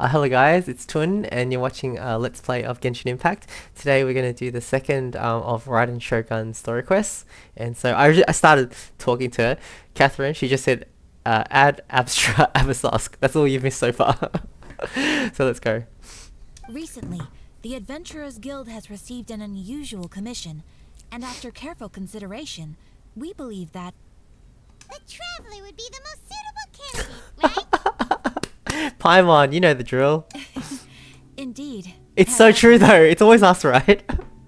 Hello guys, it's Tun and you're watching Let's Play of Genshin Impact. Today we're going to do the second of Raiden Shogun story quests. And so I started talking to her. Catherine, she just said, add abstract Abyssosque. That's all you've missed so far. So let's go. Recently, the Adventurers Guild has received an unusual commission, and after careful consideration, we believe that the Traveler would be the most suitable candidate, right? Paimon, you know the drill. indeed. It's so true though, it's always us, right?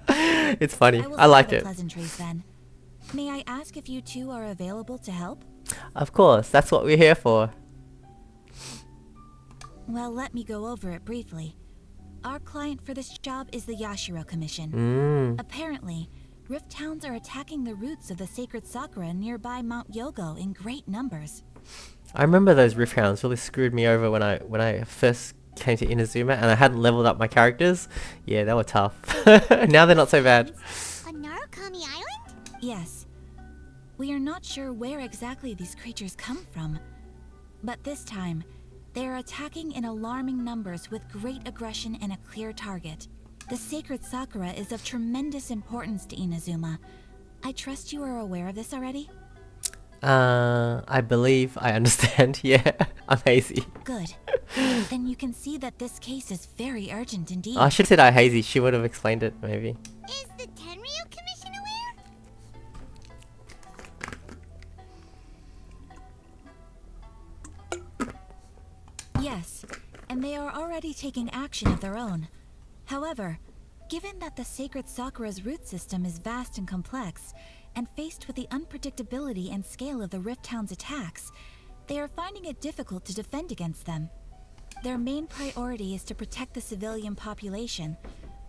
It's funny, I like it. Pleasantries then. May I ask if you two are available to help? Of course, that's what we're here for. Well, let me go over it briefly. Our client for this job is the Yashiro Commission. Apparently, Rift Hounds are attacking the roots of the sacred sakura nearby Mount Yogo in great numbers. I remember those Rift Hounds really screwed me over when I first came to Inazuma and I hadn't leveled up my characters. Yeah, they were tough. Now they're not so bad. On Narukami Island? Yes. We are not sure where exactly these creatures come from, but this time, they are attacking in alarming numbers with great aggression and a clear target. The sacred sakura is of tremendous importance to Inazuma. I trust you are aware of this already? I believe I understand. Yeah, I'm hazy. Good. Then you can see that this case is very urgent indeed. I should have said I hazy. She would have explained it, maybe. Is the Tenryu Commission aware? Yes, and they are already taking action of their own. However, given that the sacred sakura's root system is vast and complex, and faced with the unpredictability and scale of the Rift Hound's attacks, they are finding it difficult to defend against them. Their main priority is to protect the civilian population,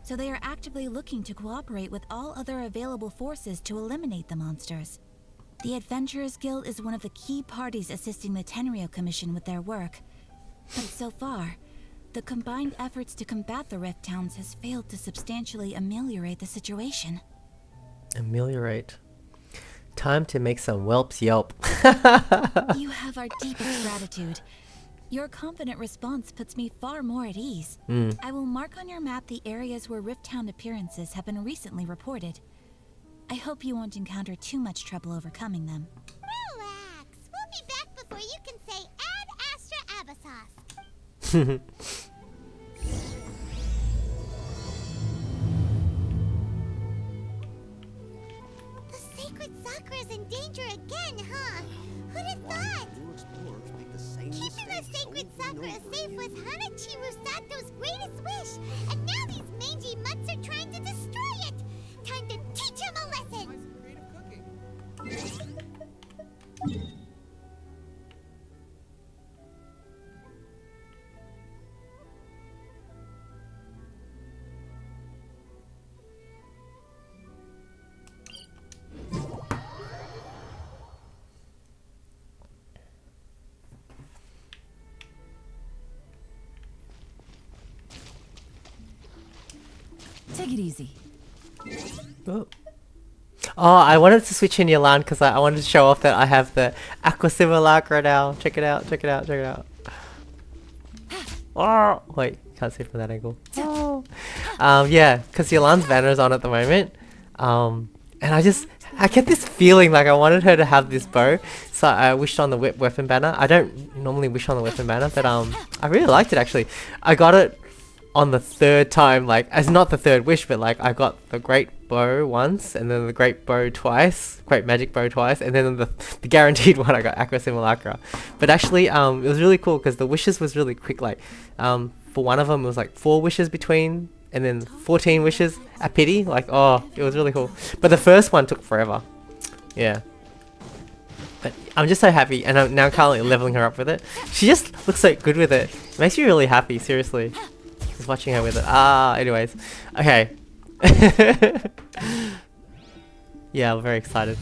so they are actively looking to cooperate with all other available forces to eliminate the monsters. The Adventurers Guild is one of the key parties assisting the Tenryu Commission with their work, but so far, the combined efforts to combat the Rift Hounds has failed to substantially ameliorate the situation. Ameliorate. Time to make some whelps yelp. You have our deepest gratitude. Your confident response puts me far more at ease. I will mark on your map the areas where Rift Hound appearances have been recently reported. I hope you won't encounter too much trouble overcoming them. Relax. We'll be back before you can say add Astra Abyssosque. The sacred sakura's in danger again, huh? Who'd have thought? Keeping the sacred sakura safe was Hanachiru Sato's greatest wish, and now these mangy mutts are trying to destroy it. Time to teach him a lesson. Take it easy. Oh, I wanted to switch in Yalan because I wanted to show off that I have the Aqua Simulacra now. Check it out, check it out, check it out. Oh, wait, can't see it from that angle. Oh. Yeah, because Yalan's banner is on at the moment. And I get this feeling like I wanted her to have this bow, so I wished on the whip weapon banner. I don't normally wish on the weapon banner, but I really liked it actually. I got it on the third time, like, as not the third wish, but like I got the great bow once, and then the great bow twice, great magic bow twice, and then the guaranteed one I got Aqua Simulacra. But actually, it was really cool because the wishes was really quick. Like, for one of them it was like 4 wishes between, and then 14 wishes a pity. Like, oh, it was really cool. But the first one took forever. Yeah. But I'm just so happy, and I'm now currently leveling her up with it. She just looks so good with it. It makes me really happy, seriously. Just watching her with it. Anyways. Okay. Yeah, I'm very excited.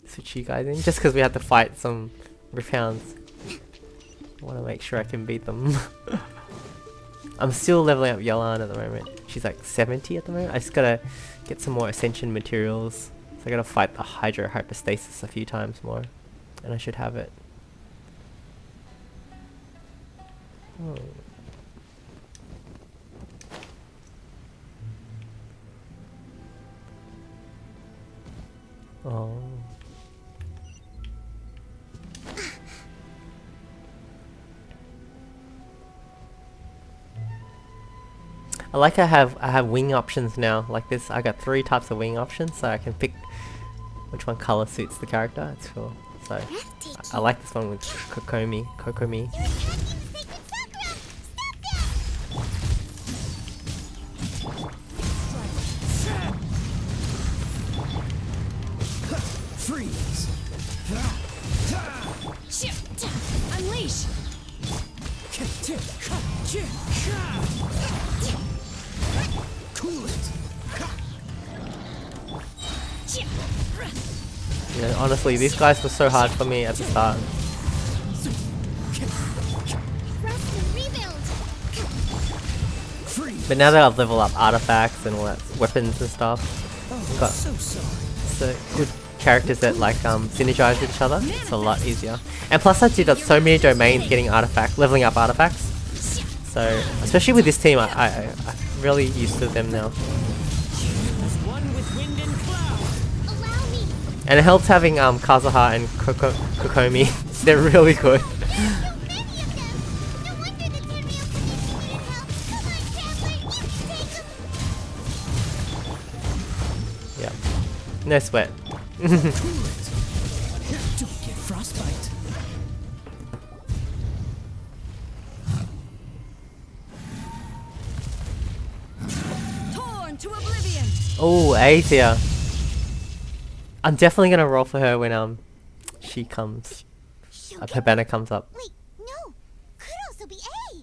Switch you guys in, just because we have to fight some Rift Hounds. I want to make sure I can beat them. I'm still leveling up Yelan at the moment. She's like 70 at the moment. I just gotta get some more Ascension materials. So I gotta fight the Hydro Hypostasis a few times more. And I should have it. Oh. Oh. I like I have wing options now. Like this, I got 3 types of wing options, so I can pick which one color suits the character. It's cool. So I like this one with Kokomi. Kokomi. You're attacking the sacred Sakura! Stop that! Freeze! Unleash! Cool it! Yeah, honestly, these guys were so hard for me at the start. Rest and rebuild! Freeze! But now that I've leveled up artifacts and all that, weapons and stuff, Oh, got so sorry. so good characters that like synergize with each other. It's a lot easier. And plus, I did so many domains getting leveling up artifacts. So especially with this team, I'm really used to them now. As one with wind and cloud. Allow me! And it helps having Kazuha and Kokomi. They're really good. So many of them! No wonder the Tenryou Commission needed help! Come on, Traveler! You can take them! Yeah. No sweat. Cool it! Don't get frostbite. Torn to oblivion! Oh, Aethia. I'm definitely gonna roll for her when she comes. Her banner comes up. Wait, no! Could also be A!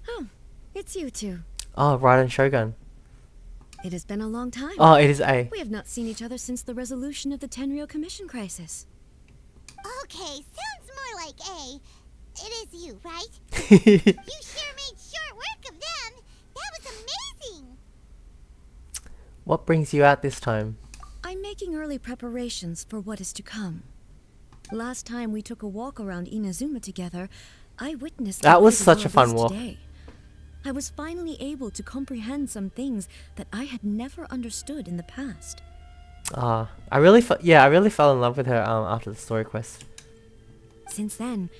Oh, it's you two. Oh, Raiden Shogun. It has been a long time. Oh, it is A. We have not seen each other since the resolution of the Tenryou Commission crisis. Okay, sounds more like A. It is you, right? You sure made short work of them! That was amazing! What brings you out this time? I'm making early preparations for what is to come. Last time we took a walk around Inazuma together, I witnessed That the was greater such a world fun is walk. today. I was finally able to comprehend some things that I had never understood in the past. I really fell in love with her after the story quest. Since then,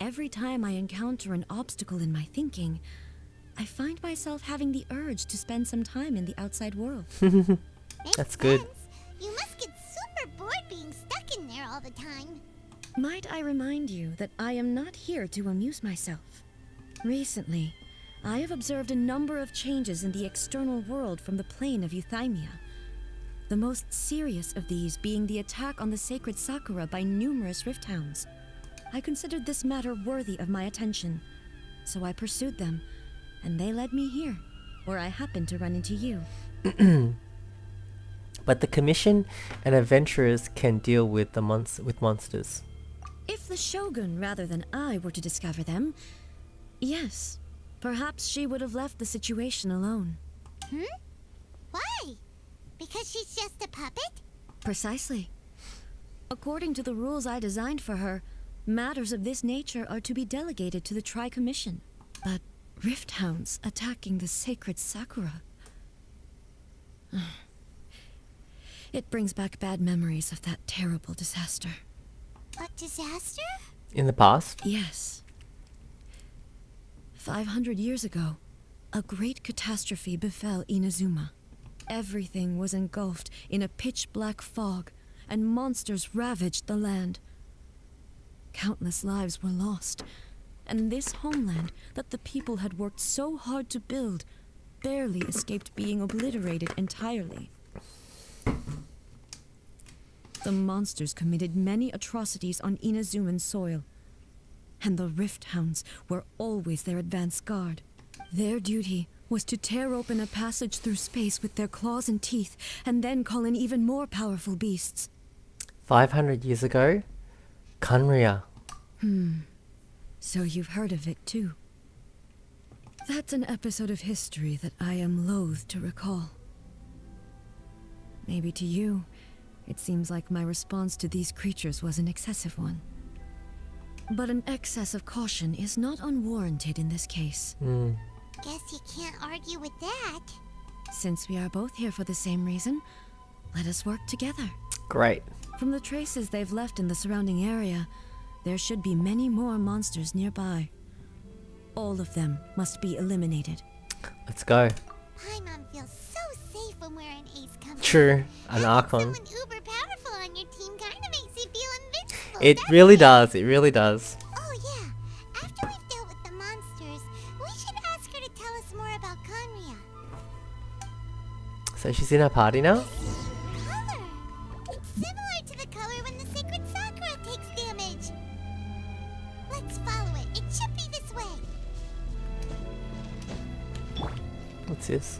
every time I encounter an obstacle in my thinking, I find myself having the urge to spend some time in the outside world. Makes That's good. sense. You must get super bored being stuck in there all the time. Might I remind you that I am not here to amuse myself. Recently, I have observed a number of changes in the external world from the plane of Euthymia. The most serious of these being the attack on the sacred Sakura by numerous rift hounds. I considered this matter worthy of my attention, so I pursued them, and they led me here, where I happened to run into you. But the commission and adventurers can deal with the monsters. If the Shogun rather than I were to discover them, yes, perhaps she would have left the situation alone. Why? Because she's just a puppet? Precisely. According to the rules I designed for her, matters of this nature are to be delegated to the Tri-Commission. But rift hounds attacking the sacred Sakura... It brings back bad memories of that terrible disaster. A disaster? In the past? Yes. 500 years ago, a great catastrophe befell Inazuma. Everything was engulfed in a pitch-black fog, and monsters ravaged the land. Countless lives were lost, and this homeland that the people had worked so hard to build barely escaped being obliterated entirely. The monsters committed many atrocities on Inazuman soil, and the Rift Hounds were always their advance guard. Their duty was to tear open a passage through space with their claws and teeth, and then call in even more powerful beasts. 500 years ago? Kanria. So you've heard of it too. That's an episode of history that I am loath to recall. Maybe to you, it seems like my response to these creatures was an excessive one. But an excess of caution is not unwarranted in this case. Guess you can't argue with that. Since we are both here for the same reason, let us work together. Great. From the traces they've left in the surrounding area, there should be many more monsters nearby. All of them must be eliminated. Let's go. Paimon feels so safe when we're in Ace company. True. An Having Archon. someone uber powerful on your team kind of makes you feel invincible. It doesn't really it? does. It really does. Oh yeah. After we've dealt with the monsters, we should ask her to tell us more about Conria. So she's in her party now? Color. It's similar to the color when the sacred Sakura takes damage. Let's follow it. It should be this way. What's this?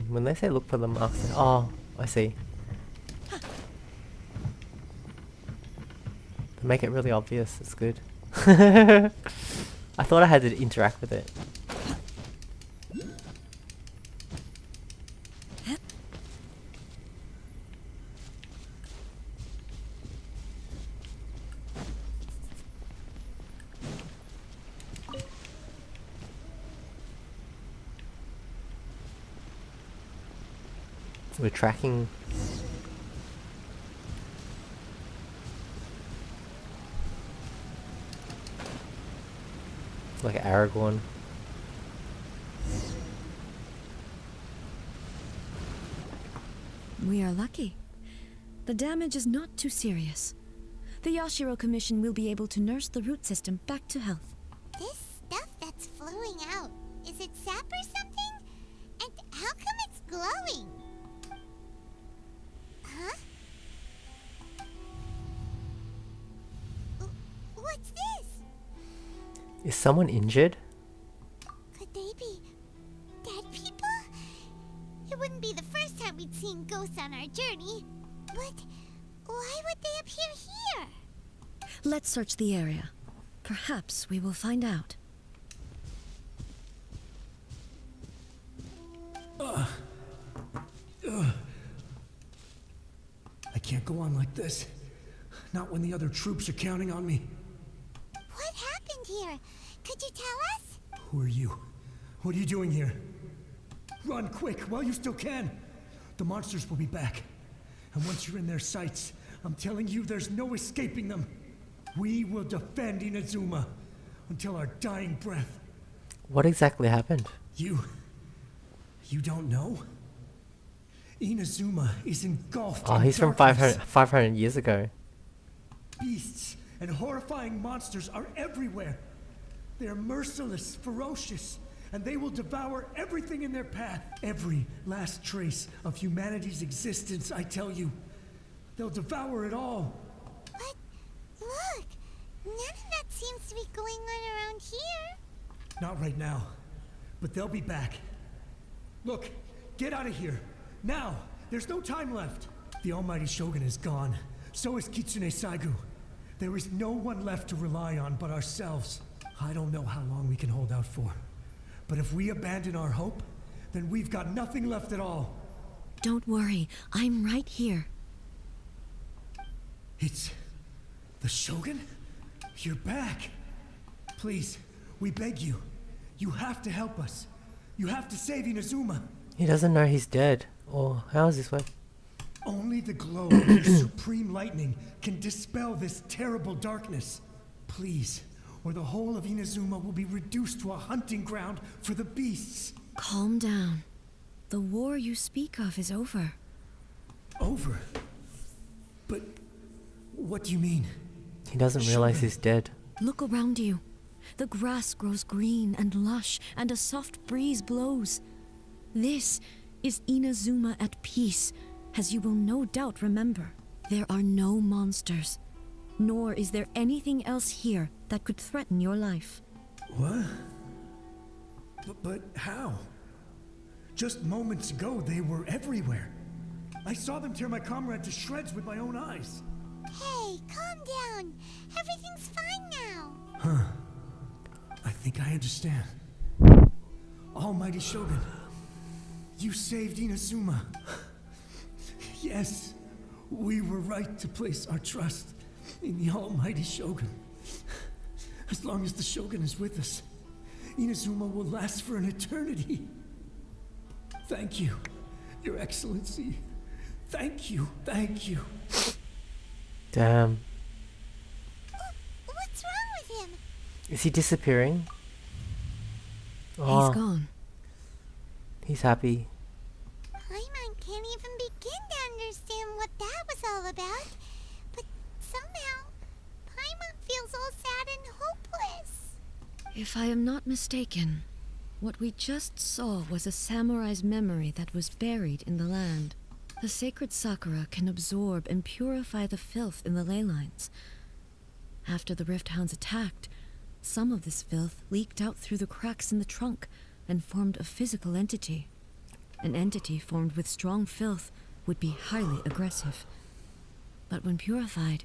When they say look for the marks, oh, I see. They make it really obvious. It's good. I thought I had to interact with it. We're tracking. Like Aragorn. We are lucky. The damage is not too serious. The Yashiro Commission will be able to nurse the root system back to health. This stuff that's flowing out, is it sap or something? And how come it's glowing? Huh? What's this? Is someone injured? Could they be dead people? It wouldn't be the first time we'd seen ghosts on our journey. But why would they appear here? Let's search the area. Perhaps we will find out. I can't go on like this. Not when the other troops are counting on me. What happened here? Could you tell us? Who are you? What are you doing here? Run quick while you still can. The monsters will be back. And once you're in their sights, I'm telling you there's no escaping them. We will defend Inazuma until our dying breath. What exactly happened? You don't know? Inazuma is engulfed Oh, in he's from darkness. 500 years ago. Beasts and horrifying monsters are everywhere. They are merciless, ferocious, and they will devour everything in their path. Every last trace of humanity's existence, I tell you. They'll devour it all. But look, none of that seems to be going on around here. Not right now, but they'll be back. Look, get out of here. Now, there's no time left. The almighty Shogun is gone. So is Kitsune Saigu. There is no one left to rely on but ourselves. I don't know how long we can hold out for. But if we abandon our hope, then we've got nothing left at all. Don't worry, I'm right here. It's the Shogun? You're back. Please, we beg you. You have to help us. You have to save Inazuma. He doesn't know he's dead. Or how is this work? Only the glow of your supreme lightning can dispel this terrible darkness. Please, or the whole of Inazuma will be reduced to a hunting ground for the beasts. Calm down. The war you speak of is over. Over? But what do you mean? He doesn't realize he's dead. Look around you. The grass grows green and lush, and a soft breeze blows. This is Inazuma at peace, as you will no doubt remember. There are no monsters, nor is there anything else here that could threaten your life. What? But how? Just moments ago, they were everywhere. I saw them tear my comrade to shreds with my own eyes. Hey, calm down. Everything's fine now. Huh. I think I understand. Almighty Shogun, you saved Inazuma. Yes, we were right to place our trust in the Almighty Shogun. As long as the Shogun is with us, Inazuma will last for an eternity. Thank you, Your Excellency. Thank you, thank you. Damn. What's wrong with him? Is he disappearing? Oh, He's gone. he's happy. Paimon can't even begin to understand what that was all about. But somehow, Paimon feels all sad and hopeless. If I am not mistaken, what we just saw was a samurai's memory that was buried in the land. The sacred sakura can absorb and purify the filth in the ley lines. After the Rift Hounds attacked, some of this filth leaked out through the cracks in the trunk and formed a physical entity. An entity formed with strong filth would be highly aggressive. But when purified,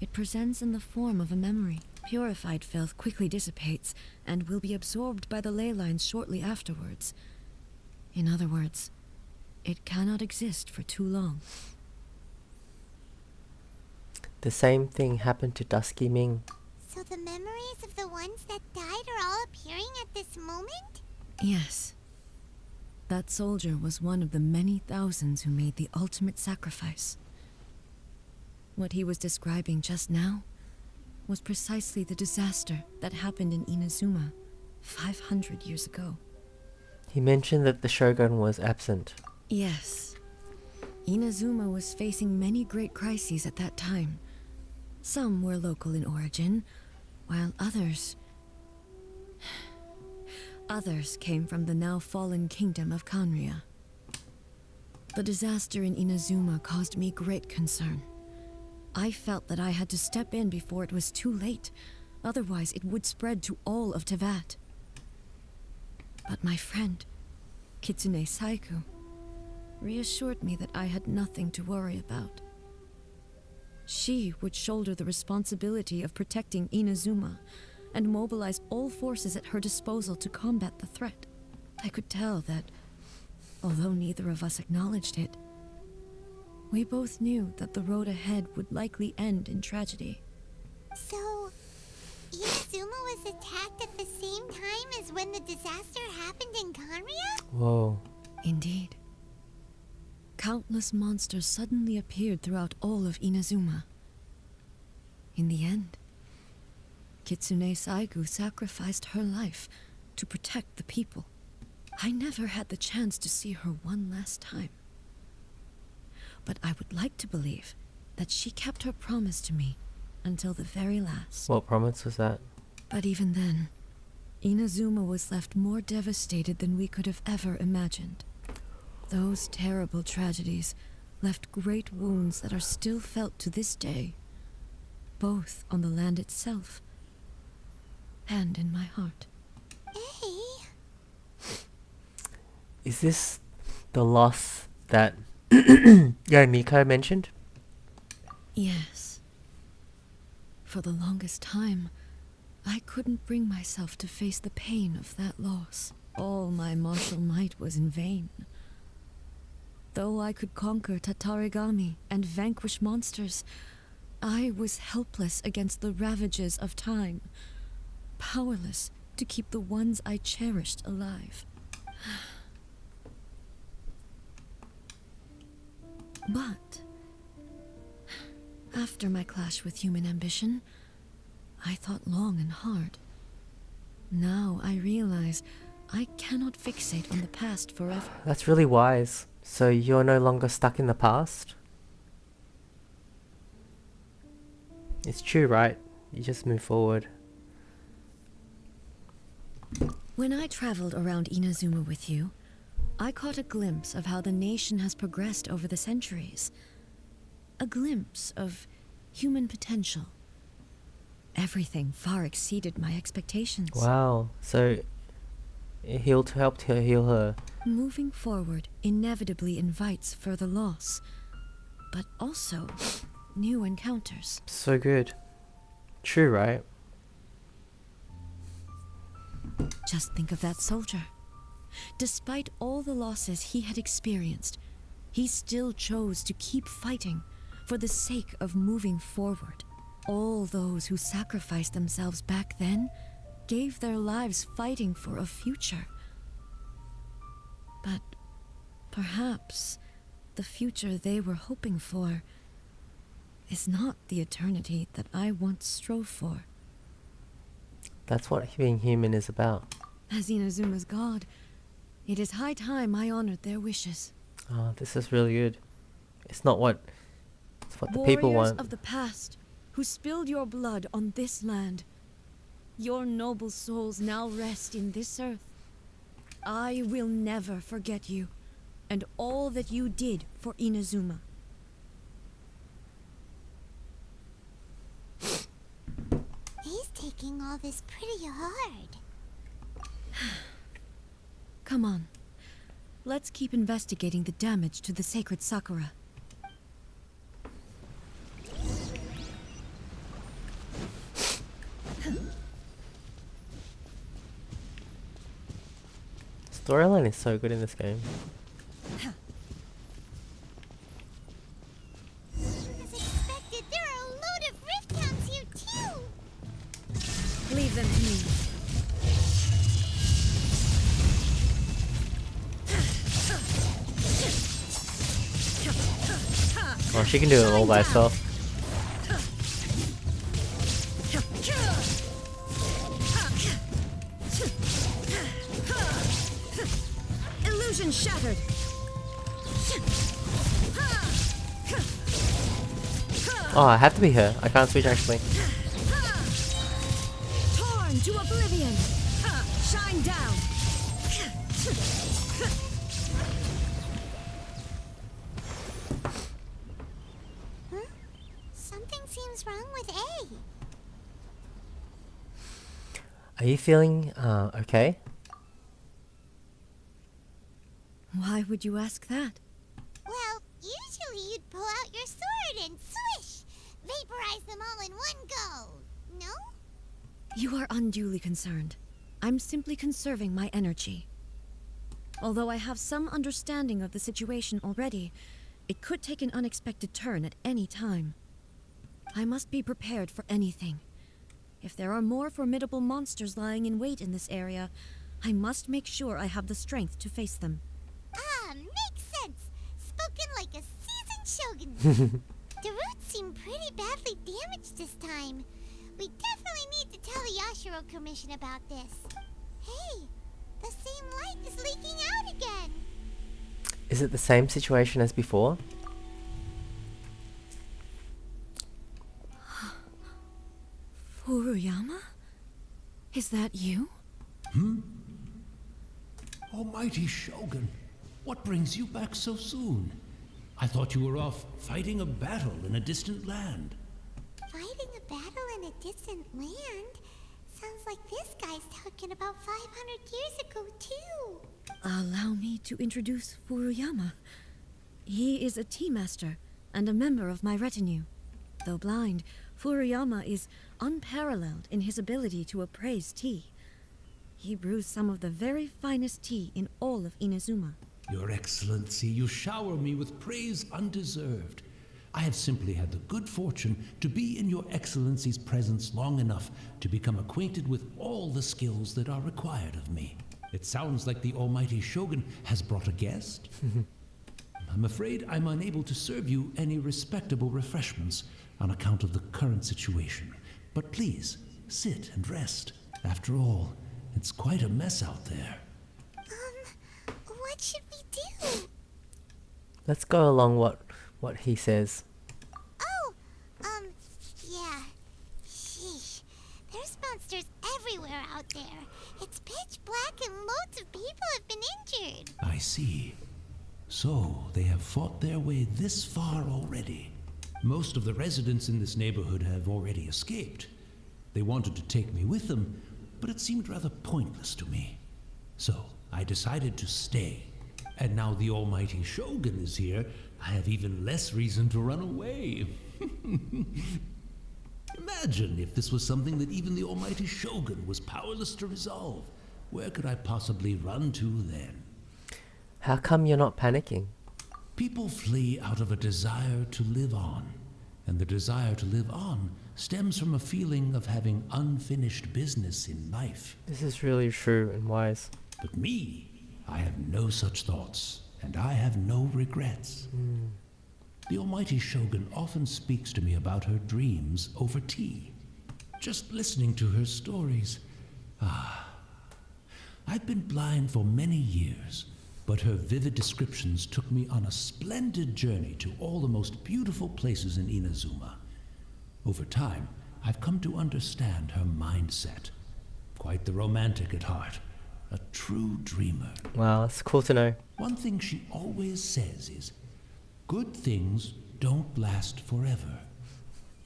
it presents in the form of a memory. Purified filth quickly dissipates and will be absorbed by the ley lines shortly afterwards. In other words, it cannot exist for too long. The same thing happened to Dusky Ming. So the memories of the ones that died are all appearing at this moment? Yes. That soldier was one of the many thousands who made the ultimate sacrifice. What he was describing just now was precisely the disaster that happened in Inazuma 500 years ago. He mentioned that the Shogun was absent. Yes. Inazuma was facing many great crises at that time. Some were local in origin, while others came from the now fallen kingdom of Kanria. The disaster in Inazuma caused me great concern. I felt that I had to step in before it was too late, otherwise it would spread to all of Teyvat. But my friend, Kitsune Saiku, reassured me that I had nothing to worry about. She would shoulder the responsibility of protecting Inazuma and mobilize all forces at her disposal to combat the threat. I could tell that, although neither of us acknowledged it, we both knew that the road ahead would likely end in tragedy. So, Inazuma was attacked at the same time as when the disaster happened in Kanria? Whoa. Indeed. Countless monsters suddenly appeared throughout all of Inazuma. In the end, Kitsune Saigu sacrificed her life to protect the people. I never had the chance to see her one last time. But I would like to believe that she kept her promise to me until the very last. What promise was that? But even then, Inazuma was left more devastated than we could have ever imagined. Those terrible tragedies left great wounds that are still felt to this day, both on the land itself and in my heart. Hey, Is this the loss that Miko mentioned? Yes. For the longest time, I couldn't bring myself to face the pain of that loss. All my martial might was in vain. Though I could conquer Tatarigami and vanquish monsters, I was helpless against the ravages of time, powerless to keep the ones I cherished alive. But after my clash with human ambition, I thought long and hard. Now I realize I cannot fixate on the past forever. That's really wise. So you're no longer stuck in the past? It's true, right? You just move forward. When I traveled around Inazuma with you, I caught a glimpse of how the nation has progressed over the centuries. A glimpse of human potential. Everything far exceeded my expectations. Wow. So it helped her heal her. Moving forward inevitably invites further loss, but also new encounters. So good. True, right? Just think of that soldier. Despite all the losses he had experienced, he still chose to keep fighting for the sake of moving forward. All those who sacrificed themselves back then gave their lives fighting for a future. But perhaps the future they were hoping for is not the eternity that I once strove for. That's what being human is about. As Inazuma's god, it is high time I honored their wishes. Oh, this is really good. It's what the people Warriors want. of the past, who spilled your blood on this land. Your noble souls now rest in this earth. I will never forget you, and all that you did for Inazuma. He's taking all this pretty hard. Come on. Let's keep investigating the damage to the sacred Sakura. Storyline is so good in this game. As expected, there are a load of rift hounds here too. Leave them to me. Oh, she can do it all by herself. Illusion shattered. Oh, I have to be her. I can't switch actually. Torn to oblivion. Shine down. Something seems wrong with A. Are you feeling okay? Why would you ask that? Well, usually you'd pull out your sword and swish! Vaporize them all in one go! No? You are unduly concerned. I'm simply conserving my energy. Although I have some understanding of the situation already, it could take an unexpected turn at any time. I must be prepared for anything. If there are more formidable monsters lying in wait in this area, I must make sure I have the strength to face them. Ah, makes sense! Spoken like a seasoned shogun. The roots seem pretty badly damaged this time. We definitely need to tell the Yashiro Commission about this. Hey, the same light is leaking out again. Is it the same situation as before? Furuyama? Is that you? Almighty Shogun, what brings you back so soon? I thought you were off fighting a battle in a distant land. Fighting a battle in a distant land? Sounds like this guy's talking about 500 years ago, too. Allow me to introduce Furuyama. He is a tea master and a member of my retinue. Though blind, Furuyama is unparalleled in his ability to appraise tea. He brews some of the very finest tea in all of Inazuma. Your Excellency, you shower me with praise undeserved. I have simply had the good fortune to be in your Excellency's presence long enough to become acquainted with all the skills that are required of me. It sounds like the Almighty Shogun has brought a guest. I'm afraid I'm unable to serve you any respectable refreshments on account of the current situation. But please, sit and rest. After all, it's quite a mess out there. What should we do? Let's go along what he says. Oh, yeah. Sheesh. There's monsters everywhere out there. It's pitch black and loads of people have been injured. I see. So, they have fought their way this far already. Most of the residents in this neighborhood have already escaped. They wanted to take me with them, but it seemed rather pointless to me. So, I decided to stay. And now the almighty Shogun is here, I have even less reason to run away. Imagine if this was something that even the almighty Shogun was powerless to resolve. Where could I possibly run to then? How come you're not panicking? People flee out of a desire to live on. And the desire to live on stems from a feeling of having unfinished business in life. This is really true and wise. But me, I have no such thoughts, and I have no regrets. The almighty Shogun often speaks to me about her dreams over tea. Just listening to her stories. I've been blind for many years, but her vivid descriptions took me on a splendid journey to all the most beautiful places in Inazuma. Over time, I've come to understand her mindset. Quite the romantic at heart. A true dreamer. Wow, that's cool to know. One thing she always says is, good things don't last forever.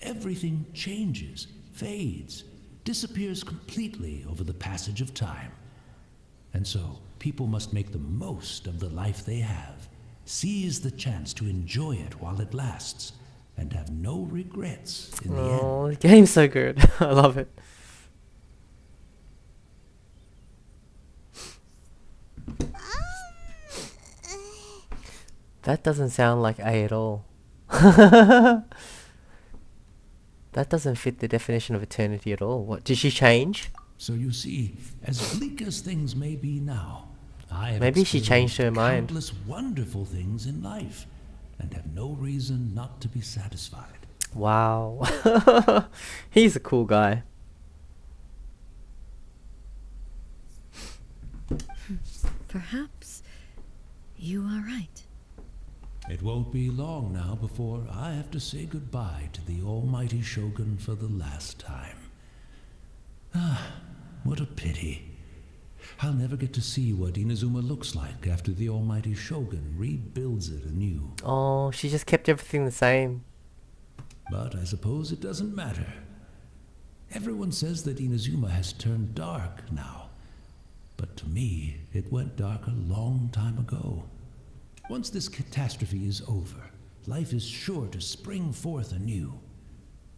Everything changes, fades, disappears completely over the passage of time. And so, people must make the most of the life they have, seize the chance to enjoy it while it lasts, and have no regrets in the end. Oh, the game's so good. I love it. That doesn't sound like A at all. That doesn't fit the definition of eternity at all. What, did she change? So you see, as bleak as things may be now, I have Maybe she changed her mind. countless wonderful things in life, and have no reason not to be satisfied. Wow. He's a cool guy. Perhaps you are right. It won't be long now before I have to say goodbye to the almighty Shogun for the last time. What a pity. I'll never get to see what Inazuma looks like after the almighty Shogun rebuilds it anew. Oh, she just kept everything the same. But I suppose it doesn't matter. Everyone says that Inazuma has turned dark now. But to me, it went dark a long time ago. Once this catastrophe is over, life is sure to spring forth anew.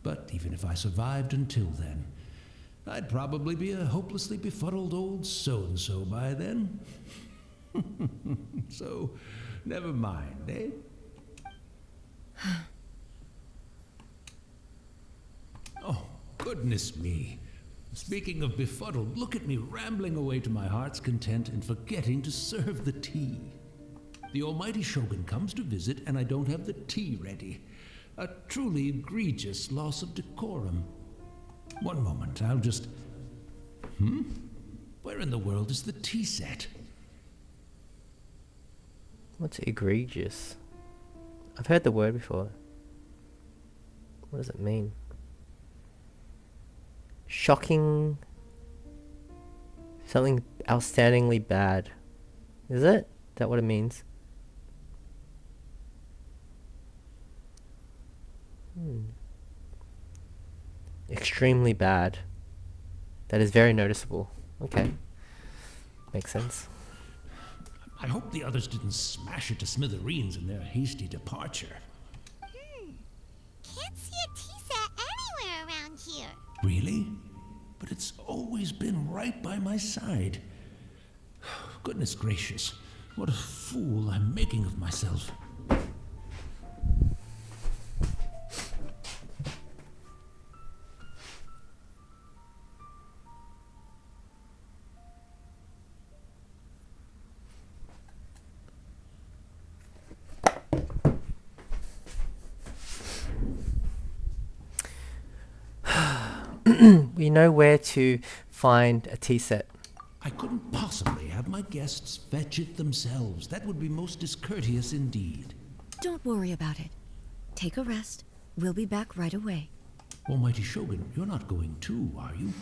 But even if I survived until then, I'd probably be a hopelessly befuddled old so-and-so by then. So, never mind, eh? Oh, goodness me. Speaking of befuddled, look at me rambling away to my heart's content and forgetting to serve the tea. The almighty Shogun comes to visit and I don't have the tea ready. A truly egregious loss of decorum. One moment, I'll just... Where in the world is the tea set? What's egregious? I've heard the word before. What does it mean? Shocking. Something outstandingly bad. Is it? Is that what it means? Extremely bad. That is very noticeable. Okay. Makes sense. I hope the others didn't smash it to smithereens in their hasty departure. Can't see a tea set anywhere around here. Really? But it's always been right by my side. Goodness gracious, what a fool I'm making of myself. We know where to find a tea set. I couldn't possibly have my guests fetch it themselves. That would be most discourteous indeed. Don't worry about it. Take a rest. We'll be back right away. Almighty Shogun, you're not going too, are you?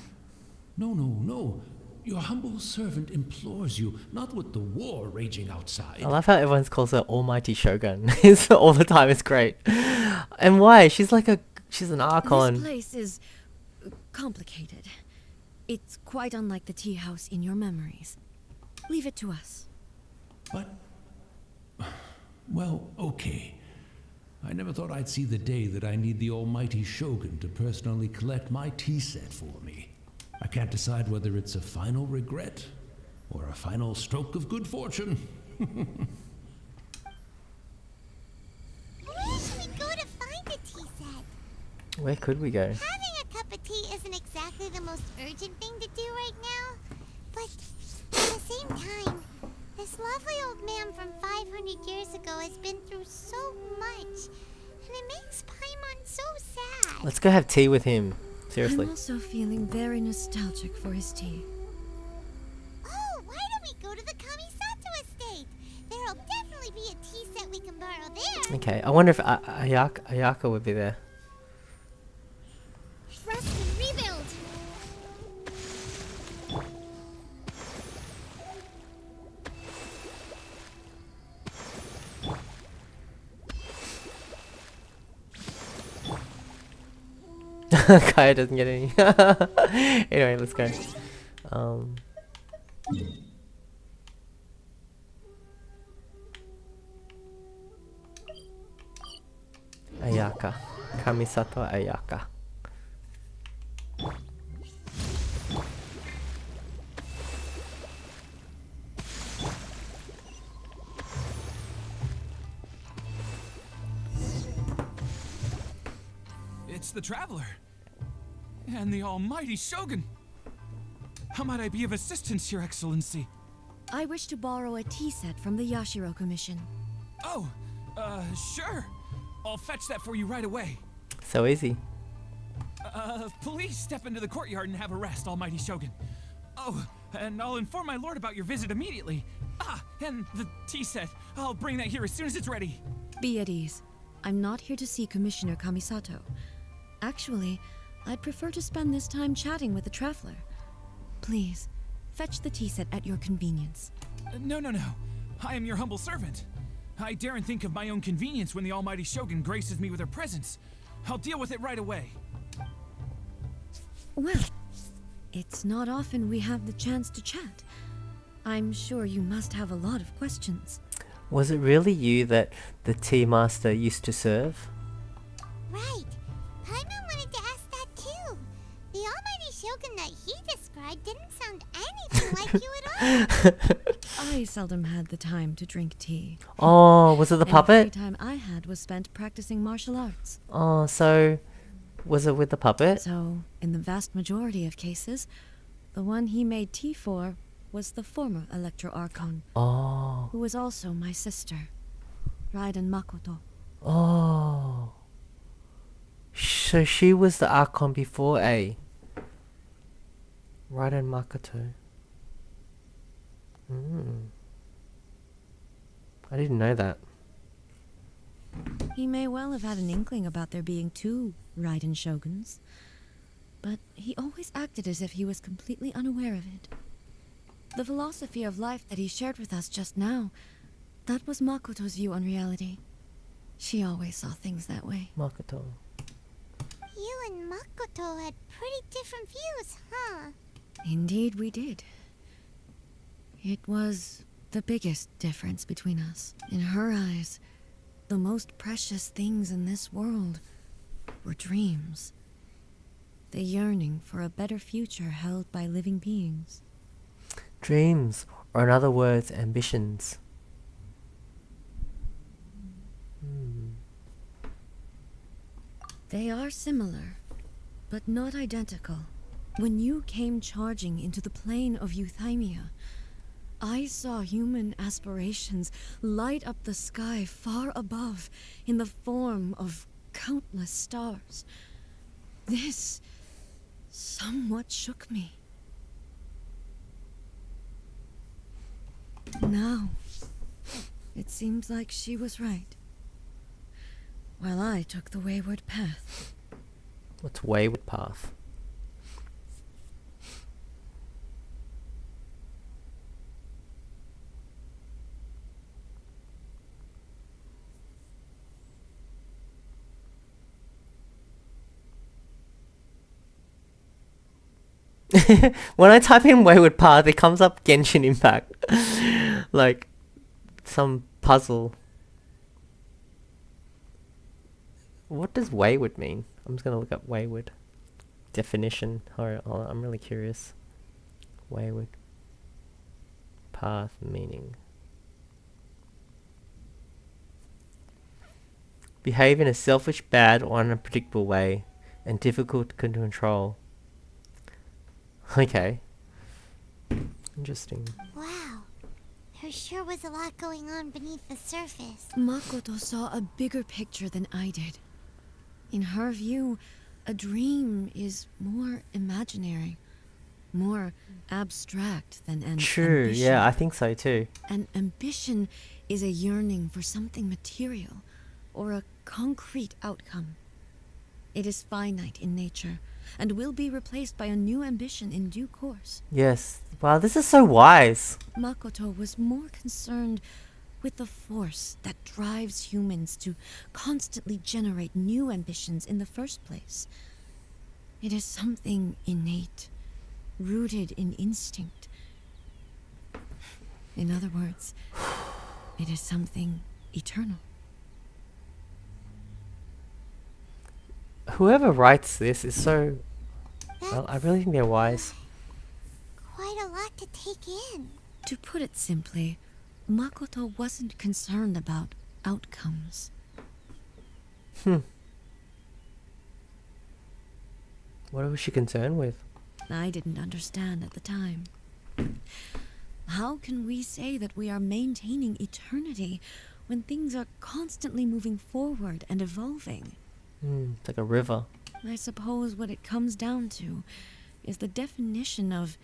No. Your humble servant implores you, not with the war raging outside. I love how everyone calls her Almighty Shogun. It's all the time. It's great. And why? She's like she's an Archon. This place is complicated. It's quite unlike the tea house in your memories. Leave it to us. But, well, okay. I never thought I'd see the day that I need the almighty Shogun to personally collect my tea set for me. I can't decide whether it's a final regret or a final stroke of good fortune. Where should we go to find a tea set? Where could we go? Having a cup of tea isn't exactly the most urgent thing to do right now, but at the same time, this lovely old man from 500 years ago has been through so much, and it makes Paimon so sad. Let's go have tea with him. Seriously. I'm also feeling very nostalgic for his tea. Oh, why don't we go to the Kamisato estate? There'll definitely be a tea set we can borrow there. Okay, I wonder if Ayaka would be there. Rest and rebuild. Kaya doesn't get any. Anyway, let's go. Ayaka. Kamisato Ayaka. It's the Traveler. And the almighty Shogun. How might I be of assistance, Your Excellency? I wish to borrow a tea set from the Yashiro Commission. Oh, sure. I'll fetch that for you right away. So easy. Please step into the courtyard and have a rest, almighty Shogun. Oh, and I'll inform my lord about your visit immediately. Ah, and the tea set. I'll bring that here as soon as it's ready. Be at ease. I'm not here to see Commissioner Kamisato. Actually, I'd prefer to spend this time chatting with the Traveler. Please, fetch the tea set at your convenience. No. I am your humble servant. I daren't think of my own convenience when the almighty Shogun graces me with her presence. I'll deal with it right away. Well, it's not often we have the chance to chat. I'm sure you must have a lot of questions. Was it really you that the tea master used to serve? Right. Paimon wanted to ask that too. The almighty Shogun that he described didn't sound anything like you at all. I seldom had the time to drink tea. Oh, was it the And puppet? the free time I had was spent practicing martial arts. Oh, so was it with the puppet? So, in the vast majority of cases, the one he made tea for was the former Electro Archon, Oh. who was also my sister, Raiden Makoto. Oh. So she was the Archon before A. Raiden Makoto. I didn't know that. He may well have had an inkling about there being two Raiden Shoguns, but he always acted as if he was completely unaware of it. The philosophy of life that he shared with us just now, that was Makoto's view on reality. She always saw things that way. Makoto. You and Makoto had pretty different views, huh? Indeed we did. It was the biggest difference between us. In her eyes, the most precious things in this world were dreams. The yearning for a better future held by living beings. Dreams, or in other words, ambitions. They are similar, but not identical. When you came charging into the plane of Euthymia, I saw human aspirations light up the sky far above in the form of countless stars. This somewhat shook me. Now, it seems like she was right, while I took the wayward path. What's wayward path? When I type in Wayward Path, it comes up Genshin Impact. Like some puzzle. What does wayward mean? I'm just gonna look up wayward. Definition. Alright, I'm really curious. Wayward path meaning. Behave in a selfish, bad, or unpredictable way, and difficult to control. Okay. Interesting. Wow. There sure was a lot going on beneath the surface. Makoto saw a bigger picture than I did. In her view, a dream is more imaginary, more abstract than an True, ambition. yeah, I think so too. An ambition is a yearning for something material or a concrete outcome. It is finite in nature and will be replaced by a new ambition in due course. Yes. Wow, this is so wise. Makoto was more concerned with the force that drives humans to constantly generate new ambitions in the first place. It is something innate, rooted in instinct. In other words, it is something eternal. Whoever writes this is so... Well, I really think they're wise. Quite a lot to take in. To put it simply, Makoto wasn't concerned about outcomes. What was she concerned with? I didn't understand at the time. How can we say that we are maintaining eternity when things are constantly moving forward and evolving? It's like a river. I suppose what it comes down to is the definition of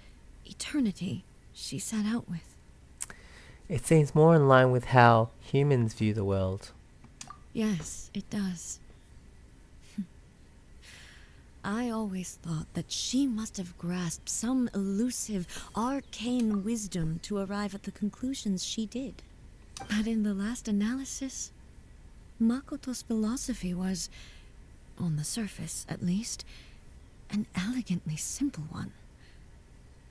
eternity she set out with. It seems more in line with how humans view the world. Yes, it does. I always thought that she must have grasped some elusive, arcane wisdom to arrive at the conclusions she did. But in the last analysis, Makoto's philosophy was, on the surface at least, an elegantly simple one.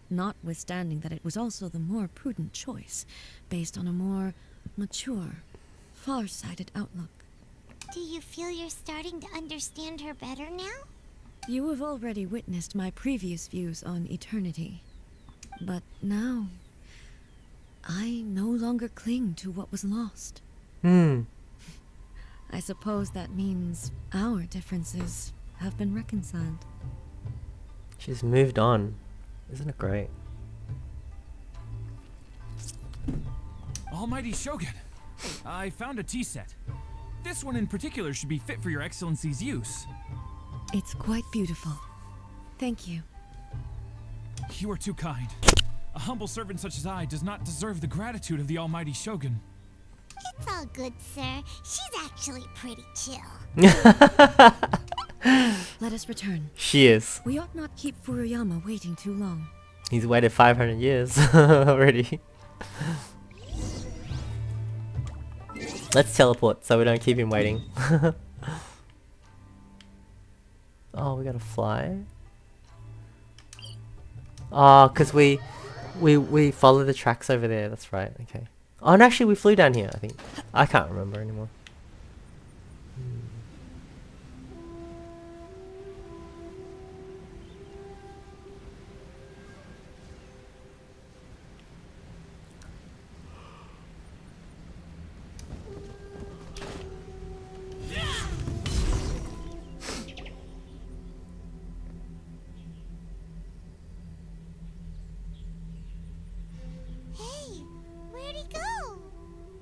Notwithstanding that it was also the more prudent choice, based on a more mature, far-sighted outlook. Do you feel you're starting to understand her better now? You have already witnessed my previous views on eternity. But now, I no longer cling to what was lost. I suppose that means our differences have been reconciled. She's moved on. Isn't it great? Almighty Shogun, I found a tea set. This one in particular should be fit for your excellency's use. It's quite beautiful. Thank you. You are too kind. A humble servant such as I does not deserve the gratitude of the Almighty Shogun. It's all good, sir. She's actually pretty chill. Let us return. She is. We ought not keep Furuyama waiting too long. He's waited 500 years already. Let's teleport so we don't keep him waiting. Oh, we gotta fly? Oh, cause we follow the tracks over there, that's right, okay. Oh, and actually we flew down here, I think. I can't remember anymore. Hey, where'd he go?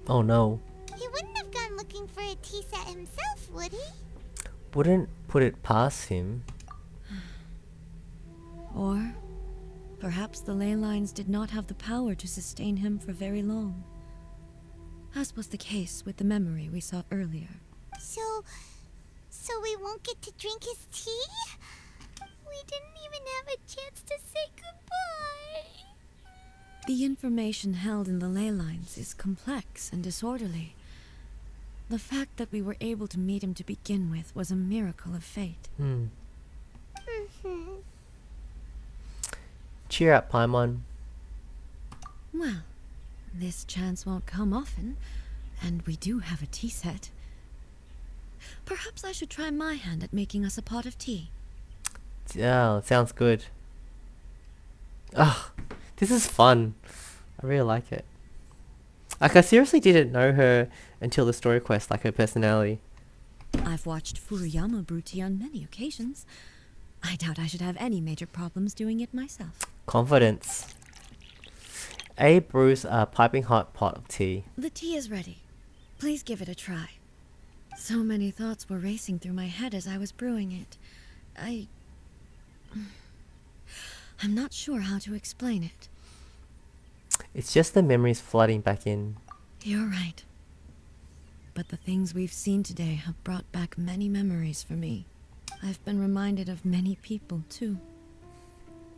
Oh no. He wouldn't have gone looking for a tea set himself, would he? Wouldn't put it past him. Or perhaps the ley lines did not have the power to sustain him for very long. As was the case with the memory we saw earlier. So we won't get to drink his tea? We didn't even have a chance to say goodbye. The information held in the ley lines is complex and disorderly. The fact that we were able to meet him to begin with was a miracle of fate. Cheer up, Paimon. Well, this chance won't come often, and we do have a tea set. Perhaps I should try my hand at making us a pot of tea. Yeah, sounds good. Ah, this is fun. I really like it. Like, I seriously didn't know her until the story quest, like her personality. I've watched Furuyama brew tea on many occasions. I doubt I should have any major problems doing it myself. Confidence. A brews a piping hot pot of tea. The tea is ready. Please give it a try. So many thoughts were racing through my head as I was brewing it. I'm not sure how to explain it. It's just the memories flooding back in. You're right. But the things we've seen today have brought back many memories for me. I've been reminded of many people, too.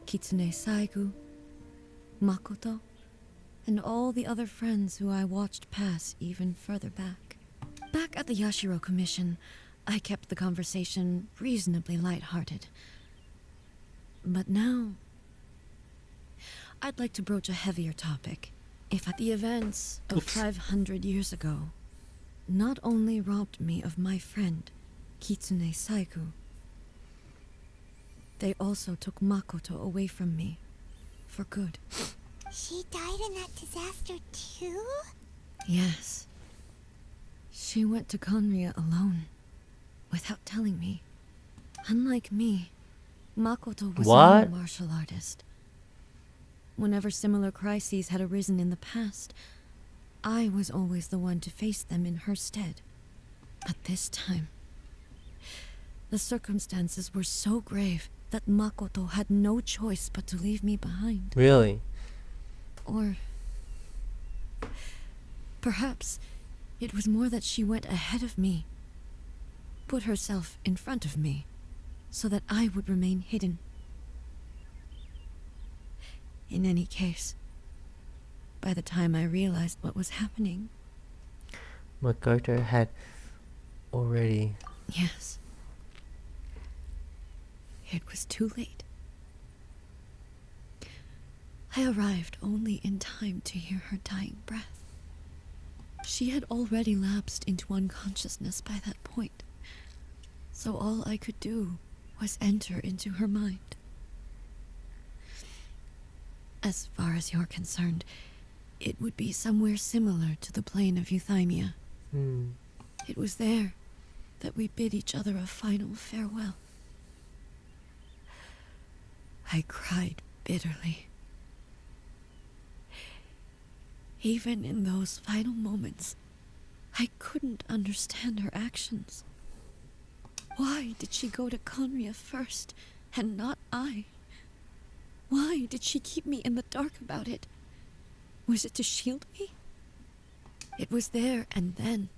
Kitsune Saigu, Makoto, and all the other friends who I watched pass even further back. Back at the Yashiro Commission, I kept the conversation reasonably lighthearted. But now, I'd like to broach a heavier topic. If at the events of 500 years ago not only robbed me of my friend, Kitsune Saigu, they also took Makoto away from me for good. She died in that disaster too? Yes. She went to Conria alone, without telling me. Unlike me, Makoto was What? no martial artist. Whenever similar crises had arisen in the past, I was always the one to face them in her stead. But this time, the circumstances were so grave that Makoto had no choice but to leave me behind. Really? Or perhaps it was more that she went ahead of me, put herself in front of me, so that I would remain hidden. In any case, by the time I realized what was happening... Makoto had already... Yes. It was too late. I arrived only in time to hear her dying breath. She had already lapsed into unconsciousness by that point, so all I could do was enter into her mind. As far as you're concerned, it would be somewhere similar to the plane of Euthymia. It was there that we bid each other a final farewell. I cried bitterly. Even in those final moments, I couldn't understand her actions. Why did she go to Conria first, and not I? Why did she keep me in the dark about it? Was it to shield me? It was there and then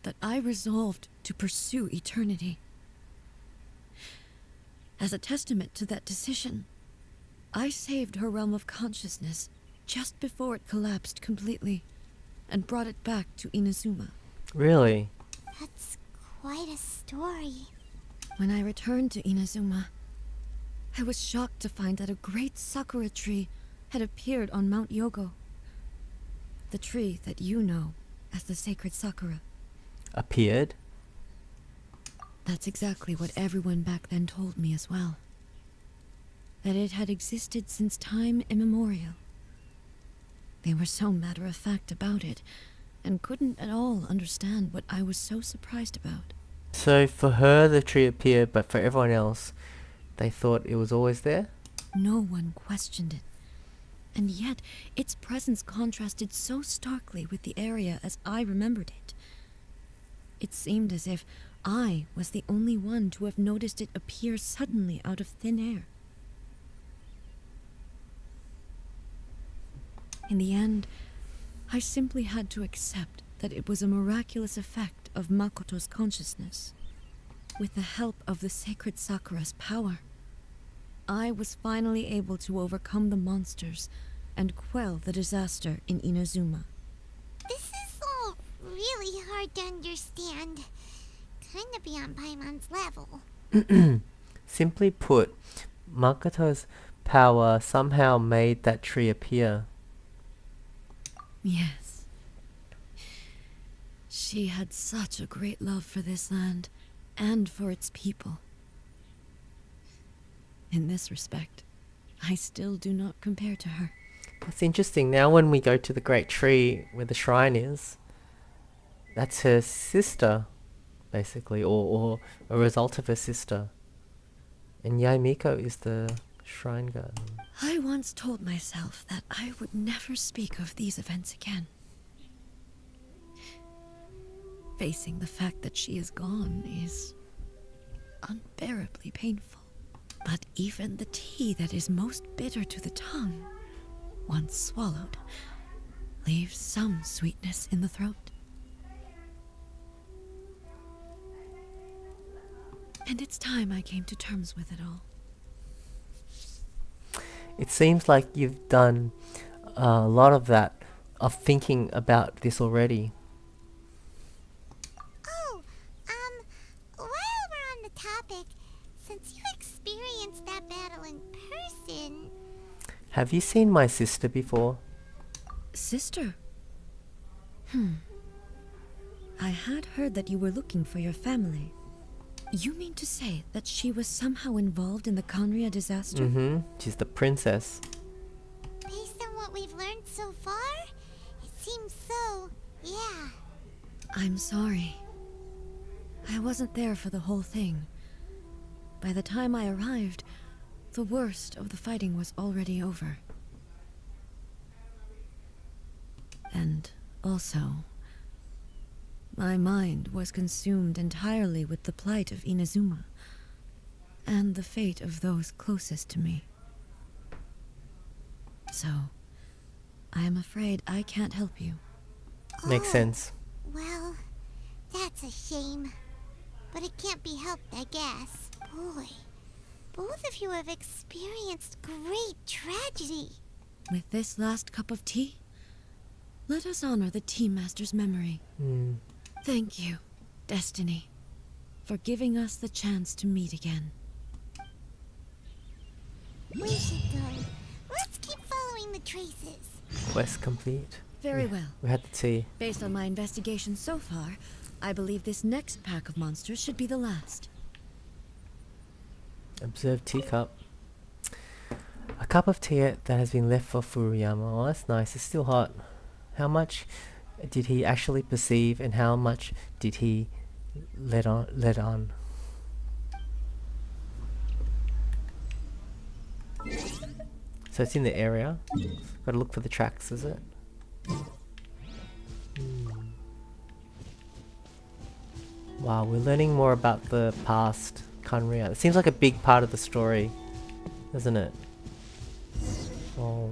that I resolved to pursue eternity. As a testament to that decision, I saved her realm of consciousness just before it collapsed completely, and brought it back to Inazuma. Really? That's quite a story. When I returned to Inazuma, I was shocked to find that a great sakura tree had appeared on Mount Yogo. The tree that you know as the sacred sakura. Appeared? That's exactly what everyone back then told me as well. That it had existed since time immemorial. They were so matter-of-fact about it, and couldn't at all understand what I was so surprised about. So for her the tree appeared, but for everyone else, they thought it was always there? No one questioned it. And yet, its presence contrasted so starkly with the area as I remembered it. It seemed as if I was the only one to have noticed it appear suddenly out of thin air. In the end, I simply had to accept that it was a miraculous effect of Makoto's consciousness. With the help of the sacred Sakura's power, I was finally able to overcome the monsters and quell the disaster in Inazuma. This is all really hard to understand. Kinda beyond Paimon's level. Simply put, Makoto's power somehow made that tree appear. Yes. She had such a great love for this land and for its people. In this respect, I still do not compare to her. It's interesting, now when we go to the great tree where the shrine is, that's her sister, basically, or a result of her sister. And Yaimiko is the shrine guard. I once told myself that I would never speak of these events again. Facing the fact that she is gone is unbearably painful. But even the tea that is most bitter to the tongue, once swallowed, leaves some sweetness in the throat. And it's time I came to terms with it all. It seems like you've done a lot of that, of thinking about this already. Oh, while we're on the topic, since you experienced that battle in person... Have you seen my sister before? Sister? I had heard that you were looking for your family. You mean to say that she was somehow involved in the Conria disaster? Mm-hmm. She's the princess. Based on what we've learned so far, it seems so, yeah. I'm sorry. I wasn't there for the whole thing. By the time I arrived, the worst of the fighting was already over. And also, my mind was consumed entirely with the plight of Inazuma and the fate of those closest to me. So, I am afraid I can't help you. Makes sense. Well, that's a shame. But it can't be helped, I guess. Boy, both of you have experienced great tragedy. With this last cup of tea, let us honor the Tea Master's memory. Thank you, Destiny, for giving us the chance to meet again. We should go. Let's keep following the traces. Quest complete. Very well. We had the tea. Based on my investigation so far, I believe this next pack of monsters should be the last. Observe teacup. A cup of tea that has been left for Furuyama. Oh, that's nice. It's still hot. How much did he actually perceive, and how much did he let on? So it's in the area. Gotta look for the tracks, is it? Wow, we're learning more about the past Kanria. It seems like a big part of the story, doesn't it? Oh.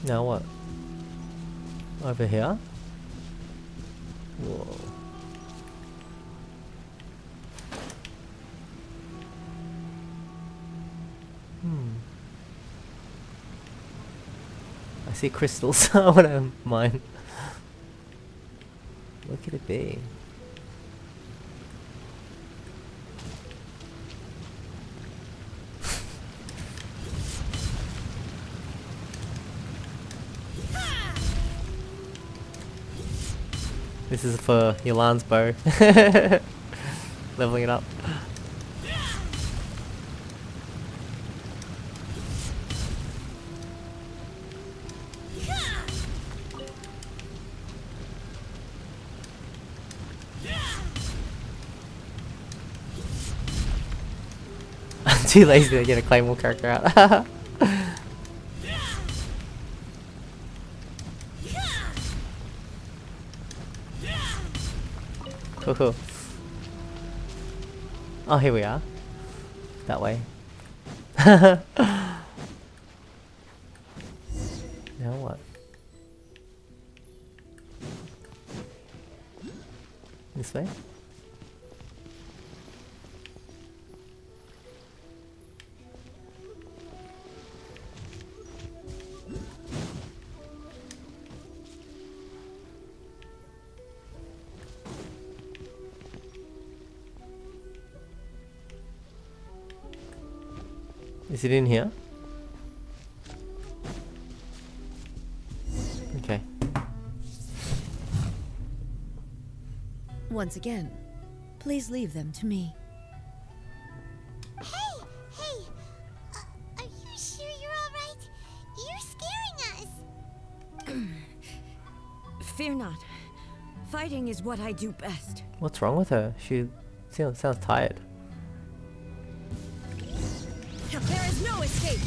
Now what? Over here? Whoa. I see crystals. I wanna mine. What could it be? This is for Yolan's bow. Leveling it up. I'm too lazy to get a Claymore character out. Cool. Oh, here we are. That way. Now what? This way? Is it in here? Okay. Once again, please leave them to me. Hey! Are you sure you're alright? You're scaring us! Fear not. Fighting is what I do best. What's wrong with her? She sounds tired. There is no escape.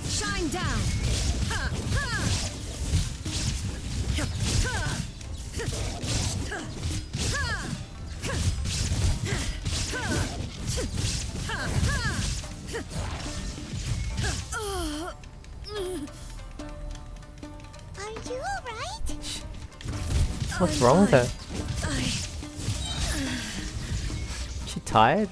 Shine down. Are you alright? What's wrong with her? She tired?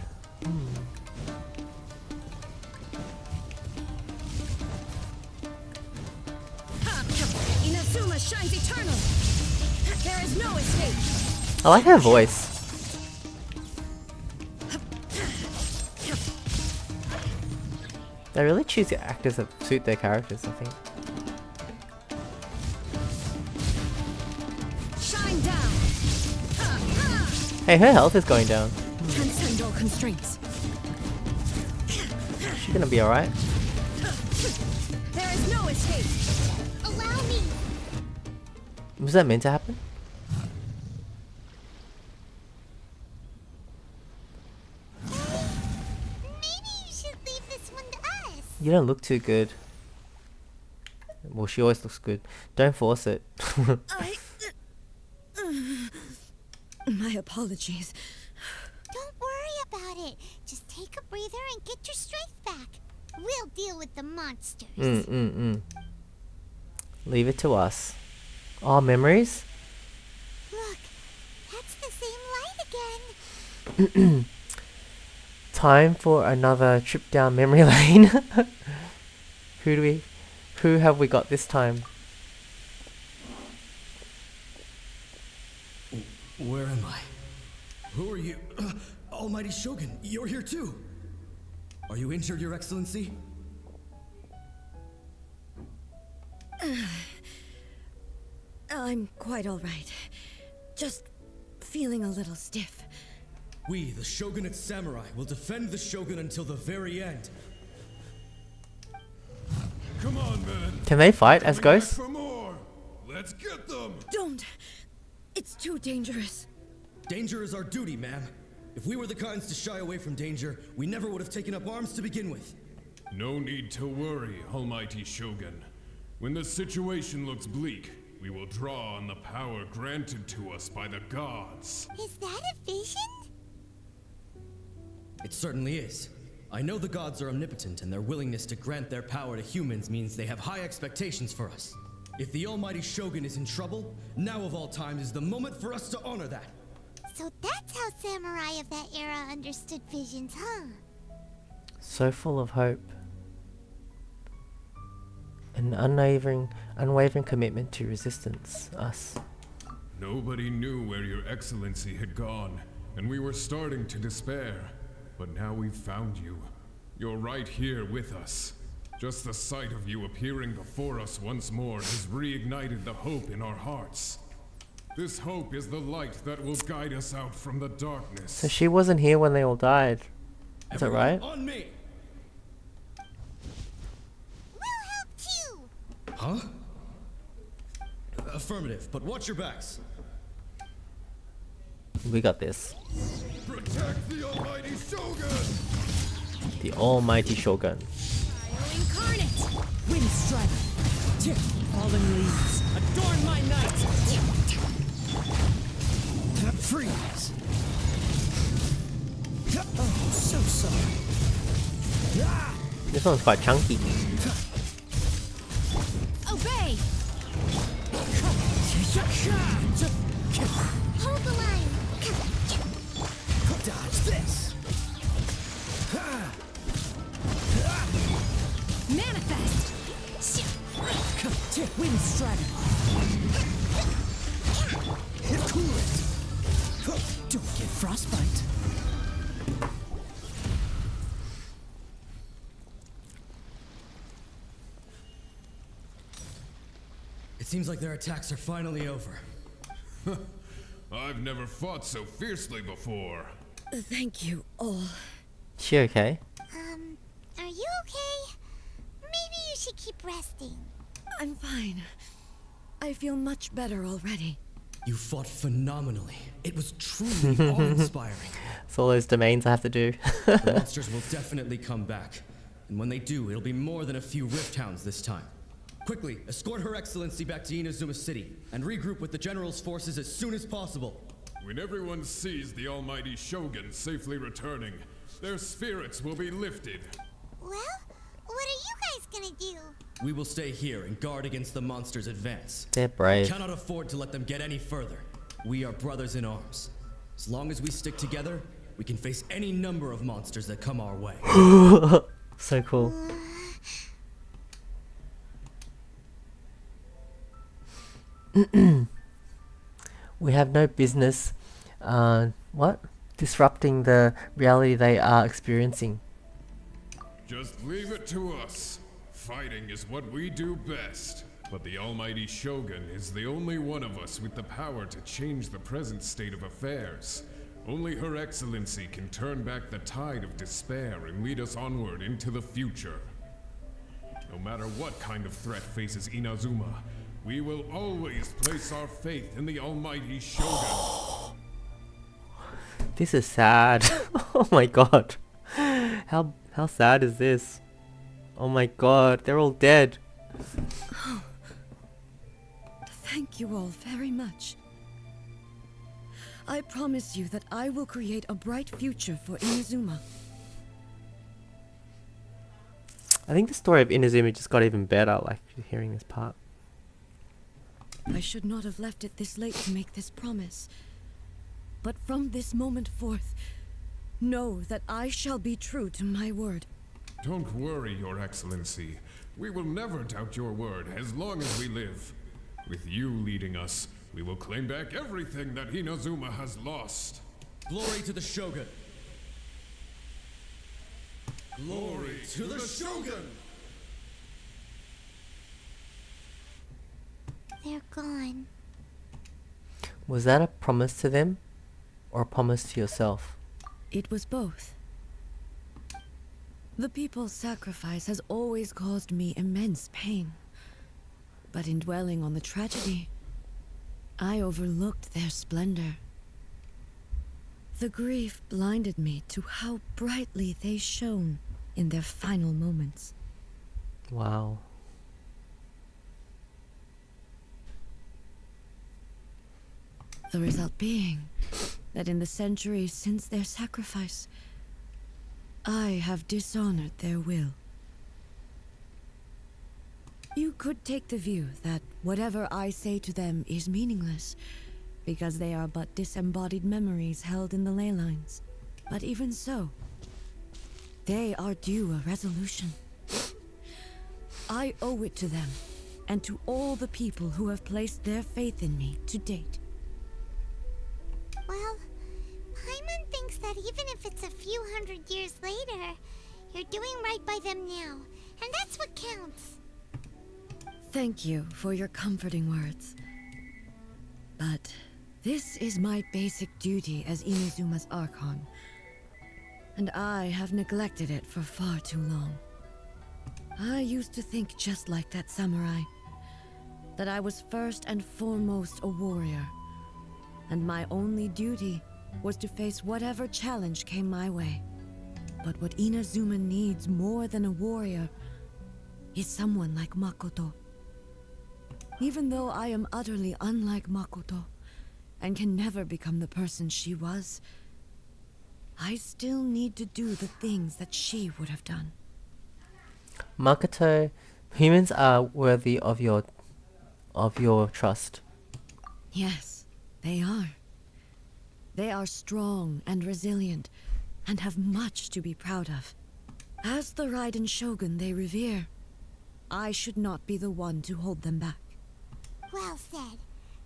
Inazuma shines eternal. There is no escape. I like her voice. They really choose the actors that suit their characters, I think. Shine down. Hey, her health is going down. Transcend all constraints. She's gonna be alright. There is no escape. Allow me! Was that meant to happen? Maybe you should leave this one to us. You don't look too good. Well, she always looks good. Don't force it. My apologies. Don't worry about it. Just take a breather and get your strength back. We'll deal with the monsters. Leave it to us. Oh, memories? Look, that's the same light again. Time for another trip down memory lane. Who have we got this time? Where am I? Who are you? Almighty Shogun, you're here too! Are you injured, Your Excellency? I'm quite all right. Just feeling a little stiff. We, the Shogunate Samurai, will defend the Shogun until the very end. Come on, man. Can they fight as ghosts? For more. Let's get them. Don't! It's too dangerous. Danger is our duty, ma'am. If we were the kinds to shy away from danger, we never would have taken up arms to begin with. No need to worry, Almighty Shogun. When the situation looks bleak, we will draw on the power granted to us by the gods. Is that a vision? It certainly is. I know the gods are omnipotent, and their willingness to grant their power to humans means they have high expectations for us. If the Almighty Shogun is in trouble, now of all times is the moment for us to honor that. So that's how samurai of that era understood visions, huh? So full of hope. An unwavering commitment to resistance. Us. Nobody knew where your excellency had gone, and we were starting to despair. But now we've found you. You're right here with us. Just the sight of you appearing before us once more has reignited the hope in our hearts. This hope is the light that will guide us out from the darkness. So she wasn't here when they all died. Is that right? On me! We'll help too! Huh? Affirmative, but watch your backs. We got this. Protect the Almighty Shogun! The Almighty Shogun. Incarnate! Wind strike. Fallen leaves. Adorn my night. Freeze! Oh, so sorry. This one's quite chunky. Obey! Hold the line! Dodge this! Manifest! Wind strategy. Cool it. Don't get frostbite. It seems like their attacks are finally over. I've never fought so fiercely before. Thank you all. She okay? Are you okay? Maybe you should keep resting. I'm fine. I feel much better already. You fought phenomenally. It was truly awe-inspiring. It's all those domains I have to do. The monsters will definitely come back. And when they do, it'll be more than a few Rift Hounds this time. Quickly, escort Her Excellency back to Inazuma City, and regroup with the General's forces as soon as possible. When everyone sees the almighty Shogun safely returning, their spirits will be lifted. Well, what are you guys gonna do? We will stay here and guard against the monsters' advance. They're brave. Cannot afford to let them get any further. We are brothers in arms. As long as we stick together, we can face any number of monsters that come our way. So cool. We have no business disrupting the reality they are experiencing. Just leave it to us. Fighting is what we do best. But the almighty Shogun is the only one of us with the power to change the present state of affairs. Only Her Excellency can turn back the tide of despair and lead us onward into the future. No matter what kind of threat faces Inazuma, we will always place our faith in the almighty Shogun. This is sad. Oh my god. How sad is this? Oh my god, they're all dead. Thank you all very much. I promise you that I will create a bright future for Inazuma. I think the story of Inazuma just got even better, like hearing this part. I should not have left it this late to make this promise. But from this moment forth, know that I shall be true to my word. Don't worry, Your Excellency. We will never doubt your word as long as we live. With you leading us, we will claim back everything that Inazuma has lost. Glory to the Shogun! Glory to the Shogun! They're gone. Was that a promise to them? Or a promise to yourself? It was both. The people's sacrifice has always caused me immense pain. But in dwelling on the tragedy, I overlooked their splendor. The grief blinded me to how brightly they shone in their final moments. Wow. The result being that in the centuries since their sacrifice, I have dishonored their will. You could take the view that whatever I say to them is meaningless, because they are but disembodied memories held in the ley lines. But even so, they are due a resolution. I owe it to them, and to all the people who have placed their faith in me to date. Well, Paimon thinks that even if it's a few hundred years later, you're doing right by them now, and that's what counts. Thank you for your comforting words. But this is my basic duty as Inazuma's Archon, and I have neglected it for far too long. I used to think just like that samurai, that I was first and foremost a warrior, and my only duty was to face whatever challenge came my way. But what Inazuma needs more than a warrior is someone like Makoto. Even though I am utterly unlike Makoto, and can never become the person she was, I still need to do the things that she would have done. Makoto, humans are worthy of your trust. Yes, they are. They are strong and resilient, and have much to be proud of. As the Raiden Shogun they revere, I should not be the one to hold them back. Well said.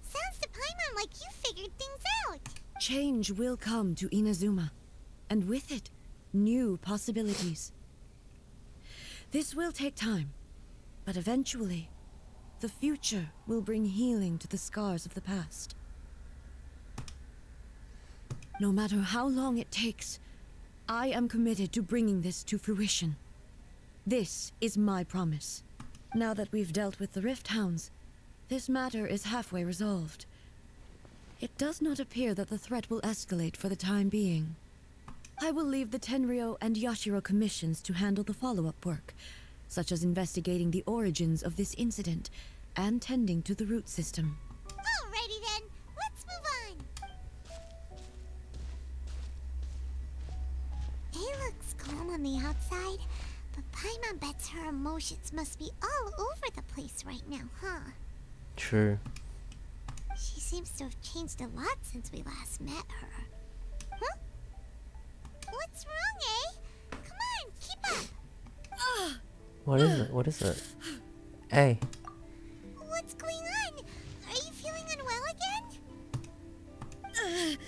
Sounds to Paimon like you figured things out. Change will come to Inazuma, and with it, new possibilities. This will take time, but eventually, the future will bring healing to the scars of the past. No matter how long it takes, I am committed to bringing this to fruition. This is my promise. Now that we've dealt with the Rift Hounds, this matter is halfway resolved. It does not appear that the threat will escalate for the time being. I will leave the Tenryo and Yashiro commissions to handle the follow-up work, such as investigating the origins of this incident and tending to the root system. Alrighty then, let's move on. It looks calm on the outside, but Paimon bets her emotions must be all over the place right now, huh? True. She seems to have changed a lot since we last met her. Huh? What's wrong, eh? Come on, keep up! What is it? What is it? Hey. What's going on? Are you feeling unwell again?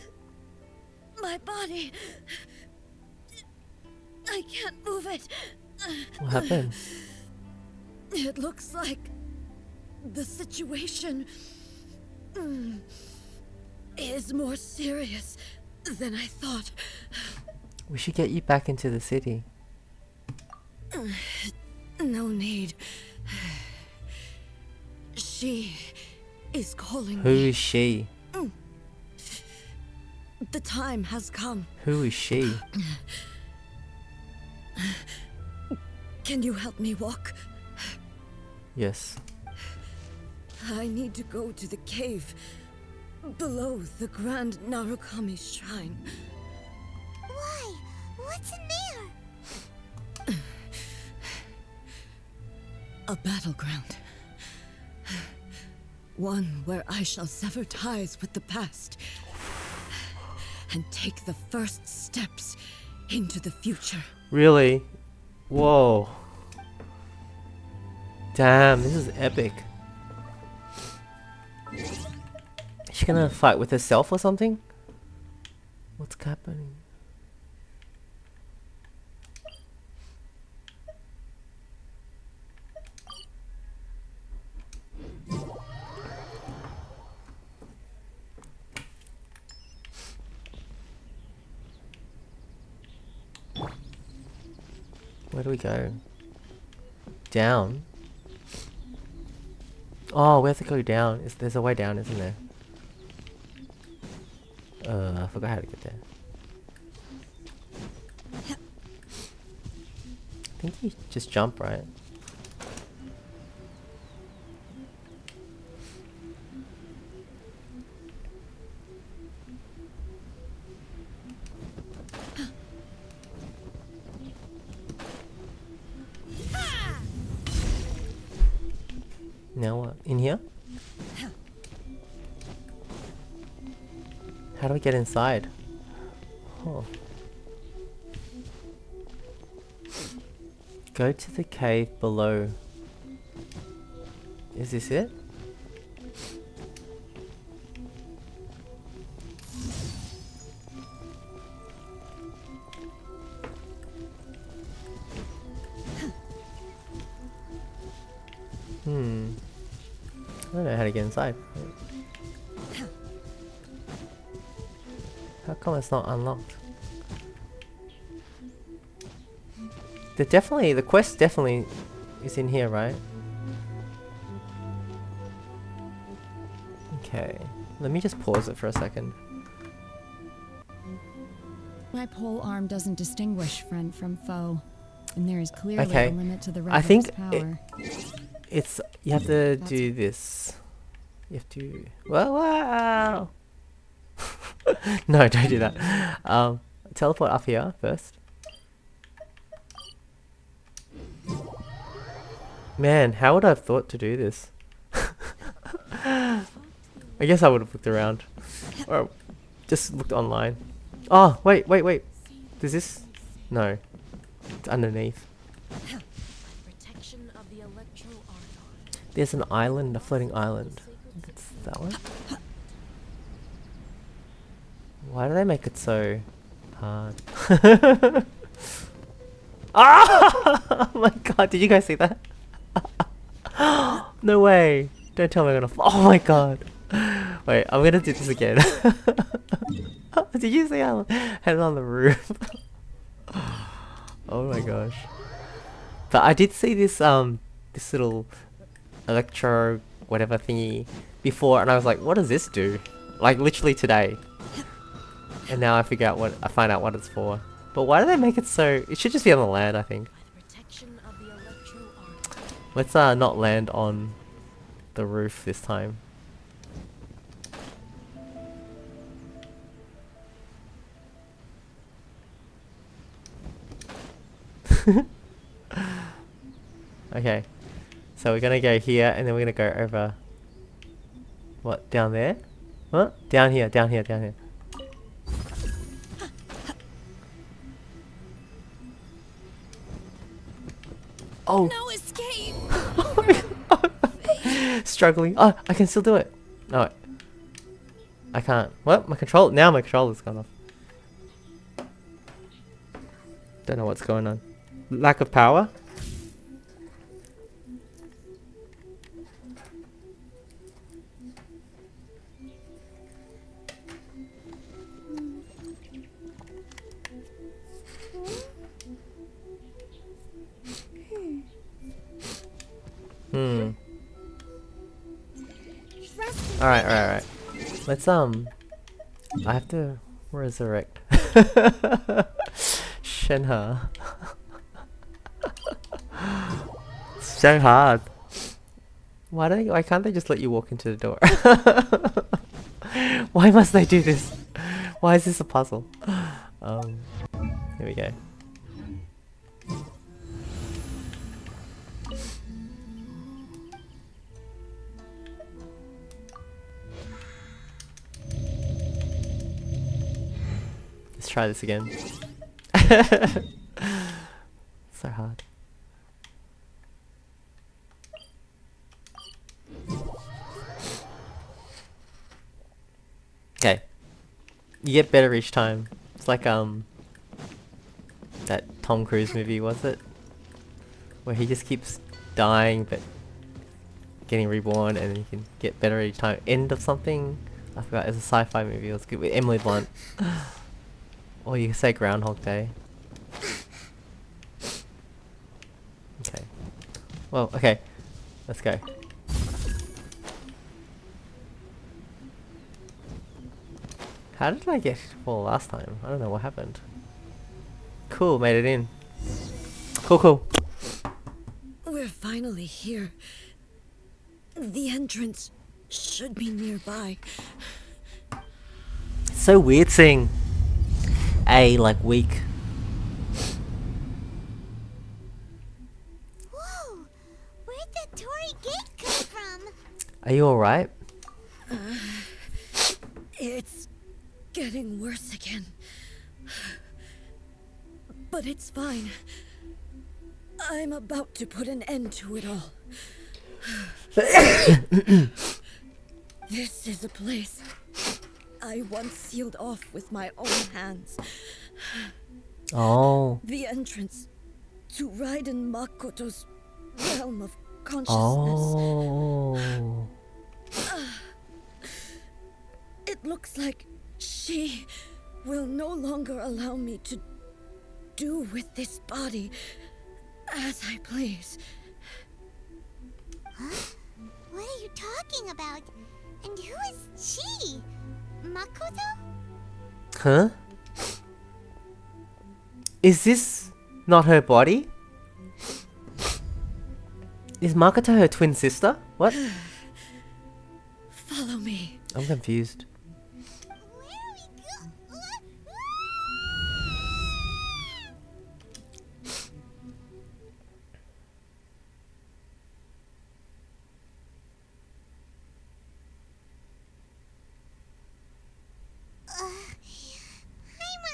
My body... I can't move it. What happened? It looks like the situation is more serious than I thought. We should get you back into the city. No need. She is calling Who me. is she? The time has come. Who is she? Can you help me walk? Yes. I need to go to the cave below the Grand Narukami Shrine. Why? What's in there? A battleground. One where I shall sever ties with the past and take the first steps into the future. Really? Whoa. Damn, this is epic. Is she gonna fight with herself or something? What's happening? Where do we go? Down? Oh, we have to go down. There's a way down, isn't there? I forgot how to get there. I think you just jump, right? Now what? In here? How do I get inside? Oh. Go to the cave below. Is this it? I don't know how to get inside. How come it's not unlocked? The quest definitely is in here, right? Okay, let me just pause it for a second. My pole arm doesn't distinguish friend from foe, and there is clearly Okay, a limit to the I think power. it's you have to do this. You have to. Wow! No, don't do that. Teleport up here first. Man, how would I have thought to do this? I guess I would have looked around. Or just looked online. Oh, wait. Does this? No. It's underneath. There's an island, a floating island. It's that one. Why do they make it so hard? Ah! Oh my god, did you guys see that? No way! Don't tell me I'm gonna fall. Oh my god! Wait, I'm gonna do this again. Did you see how I had it on the roof? Oh my gosh. But I did see this this little electro whatever thingy before, and I was like, what does this do? Like literally today. And now I find out what it's for. But why do they make it so? It should just be on the land, I think. Let's not land on the roof this time. Okay, so we're gonna go here, and then we're gonna go over. What, down there? What? Down here, down here, down here. Oh! No escape! Struggling. Oh, I can still do it. No, I can't. What? My controller's gone off. Don't know what's going on. Lack of power? Alright. Let's I have to resurrect Shenhe. It's so hard. Why can't they just let you walk into the door? Why must they do this? Why is this a puzzle? Here we go. Let's try this again. So hard. Okay. You get better each time. It's like that Tom Cruise movie, was it? Where he just keeps dying but getting reborn, and you can get better each time. End of something? I forgot. It's a sci-fi movie. It was good with Emily Blunt. Or you can say Groundhog Day. Okay. Well, okay. Let's go. How did I get fall last time? I don't know what happened. Cool, made it in. Cool. We're finally here. The entrance should be nearby. It's so weird seeing A like weak. Whoa! Where'd the Torii gate come from? Are you alright? It's getting worse again. But it's fine. I'm about to put an end to it all. This is a place I once sealed off with my own hands. Oh. The entrance to Raiden Makoto's realm of consciousness. Oh. It looks like she will no longer allow me to do with this body as I please. Huh? What are you talking about? And who is she? Makoto? Huh? Is this not her body? Is Makoto her twin sister? What? Follow me. I'm confused. Where are we go?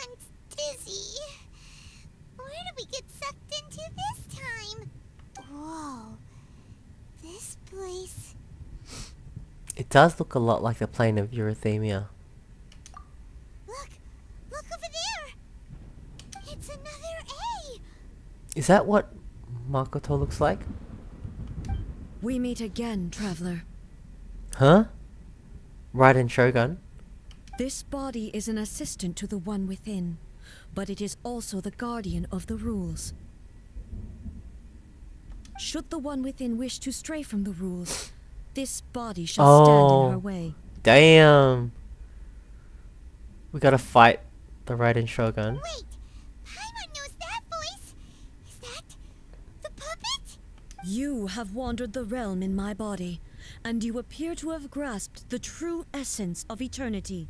I'm dizzy. Where did we get sucked into this time? Whoa. It does look a lot like the plane of Eurythemia. Look! Look over there! It's another A! Is that what Makoto looks like? We meet again, traveler. Huh? Raiden Shogun? This body is an assistant to the one within, but it is also the guardian of the rules. Should the one within wish to stray from the rules, this body shall stand in her way. Damn. We gotta fight the Raiden Shogun. Wait! Paimon knows that voice! Is that the puppet? You have wandered the realm in my body, and you appear to have grasped the true essence of eternity.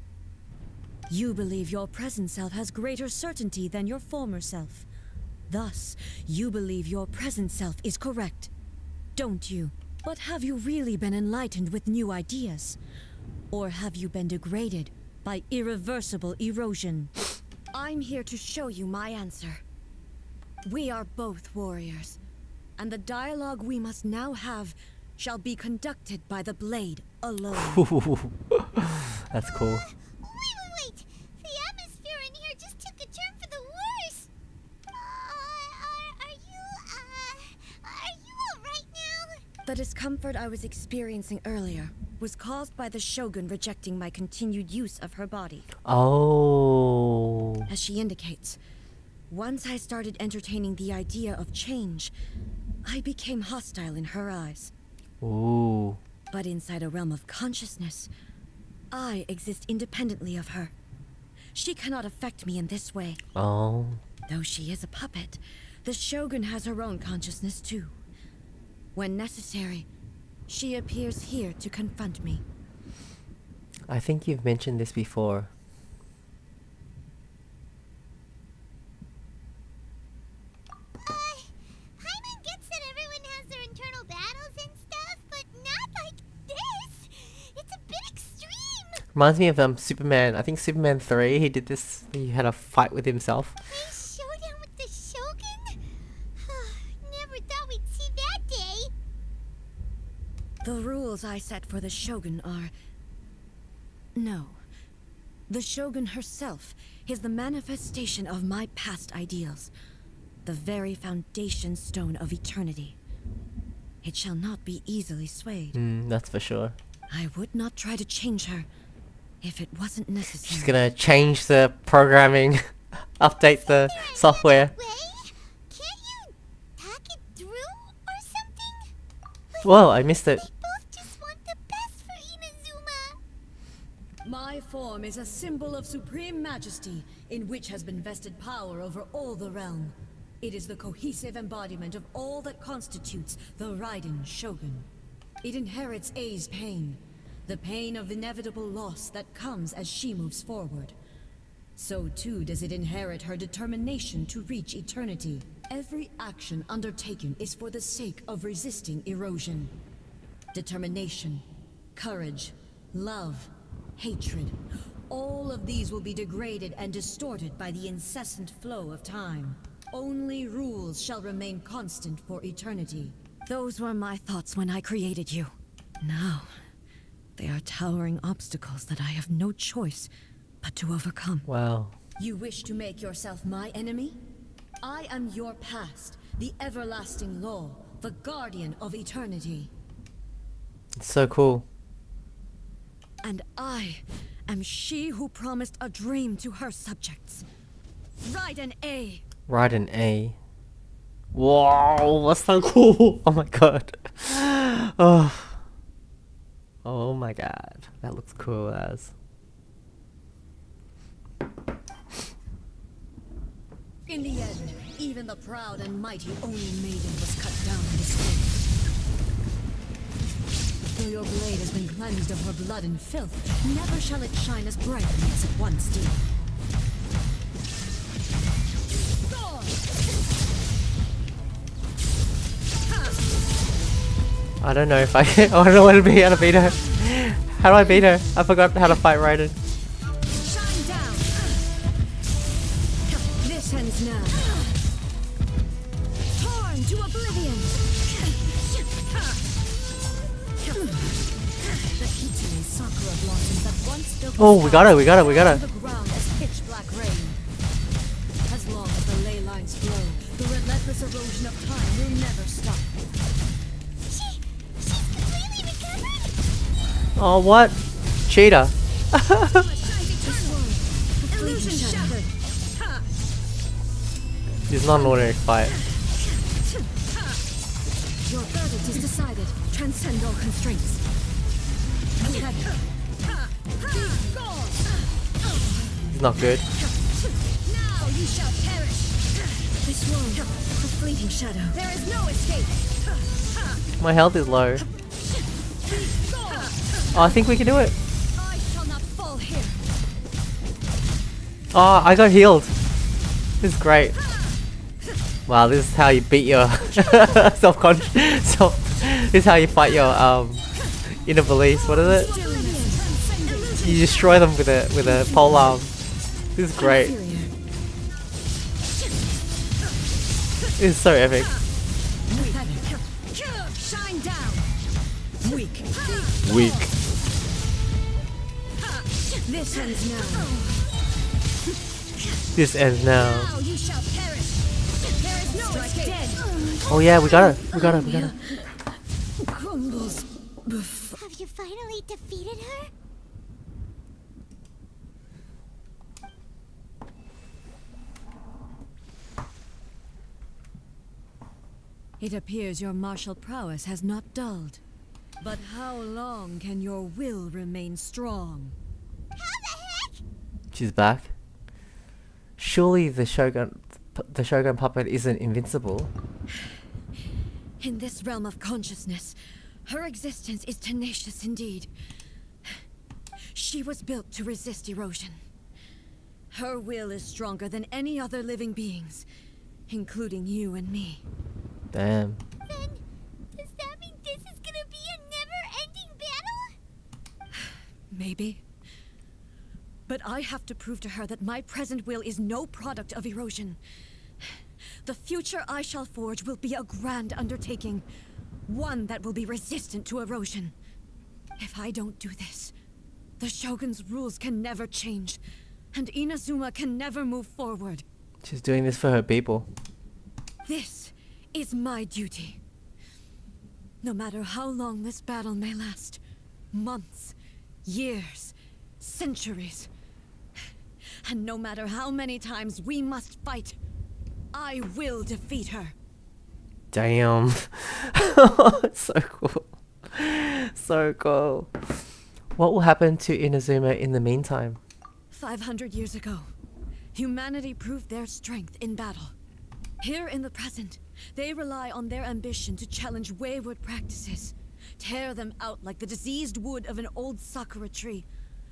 You believe your present self has greater certainty than your former self. Thus, you believe your present self is correct, don't you? But have you really been enlightened with new ideas? Or have you been degraded by irreversible erosion? I'm here to show you my answer. We are both warriors, and the dialogue we must now have shall be conducted by the blade alone. That's cool. Wait! The atmosphere in here just took a turn for the worse! Are you alright now? The discomfort I was experiencing earlier was caused by the Shogun rejecting my continued use of her body. Oh. As she indicates, once I started entertaining the idea of change, I became hostile in her eyes. Ooh. But inside a realm of consciousness, I exist independently of her. She cannot affect me in this way. Oh. Though she is a puppet, the Shogun has her own consciousness too. When necessary, she appears here to confront me. I think you've mentioned this before. Paimon gets that everyone has their internal battles and stuff, but not like this! It's a bit extreme! Reminds me of Superman. I think Superman 3, he did this. He had a fight with himself. A showdown with the Shogun? Never thought we'd see that day! The rules I set for the Shogun are... No. The Shogun herself is the manifestation of my past ideals. The very foundation stone of eternity. It shall not be easily swayed. That's for sure. I would not try to change her if it wasn't necessary. She's gonna change the programming, update the software. Way? Can't you talk it through or something? Whoa, I missed it. We both just want the best for Inazuma. My form is a symbol of supreme majesty, in which has been vested power over all the realm. It is the cohesive embodiment of all that constitutes the Raiden Shogun. It inherits A's pain, the pain of inevitable loss that comes as she moves forward. So too does it inherit her determination to reach eternity. Every action undertaken is for the sake of resisting erosion. Determination, courage, love, hatred, all of these will be degraded and distorted by the incessant flow of time. Only rules shall remain constant for eternity. Those were my thoughts when I created you. Now, they are towering obstacles that I have no choice but to overcome. Wow. You wish to make yourself my enemy? I am your past, the everlasting law, the guardian of eternity. It's so cool. And I am she who promised a dream to her subjects. Raiden A. Raiden A. Wow, that's so cool. Oh my god. Oh. Oh my god. That looks cool as. In the end, even the proud and mighty Oni Maiden was cut down and disgraced. Though your blade has been cleansed of her blood and filth, never shall it shine as brightly as it once did. I don't know if I I don't know how to beat her. How do I beat her? I forgot how to fight Raiden. Shine down. This ends now. Torn to oblivion. The Kitsune sakura blossoms that once filled the Oh, we got sky it, we got it, we got fell it. to the ground as pitch black rain. As long as the ley lines flow, the relentless erosion of time will never stop. She's completely recovered? Oh, what? Cheetah. Illusion shattered. It's not an ordinary fight. Your verdict is decided. Transcend all constraints. It's not good. Now you shall perish. This world, a fleeting shadow. There is no escape. My health is low. Oh, I think we can do it. I shall not fall here. Oh, I got healed. This is great. Wow, this is how you beat your self-conscious. This is how you fight your inner beliefs. What is it? You destroy them with a pole arm. This is great. This is so epic. Shine down. Weak. Weak. This ends now. This ends now. Now you shall perish. There is no escape. Oh yeah, we got it. We got it. We got it. Crumbles before. Have you finally defeated her? It appears your martial prowess has not dulled. But how long can your will remain strong? How the heck? She's back. Surely the Shogun puppet isn't invincible. In this realm of consciousness, her existence is tenacious indeed. She was built to resist erosion. Her will is stronger than any other living beings, including you and me. Damn. Then, does that mean this is gonna be a never-ending battle? Maybe. But I have to prove to her that my present will is no product of erosion. The future I shall forge will be a grand undertaking, one that will be resistant to erosion. If I don't do this, the Shogun's rules can never change, and Inazuma can never move forward. She's doing this for her people. This is my duty. No matter how long this battle may last, months, years, centuries, and no matter how many times we must fight, I will defeat her. Damn. So cool. So cool. What will happen to Inazuma in the meantime? 500 years ago, humanity proved their strength in battle. Here in the present, they rely on their ambition to challenge wayward practices, tear them out like the diseased wood of an old sakura tree,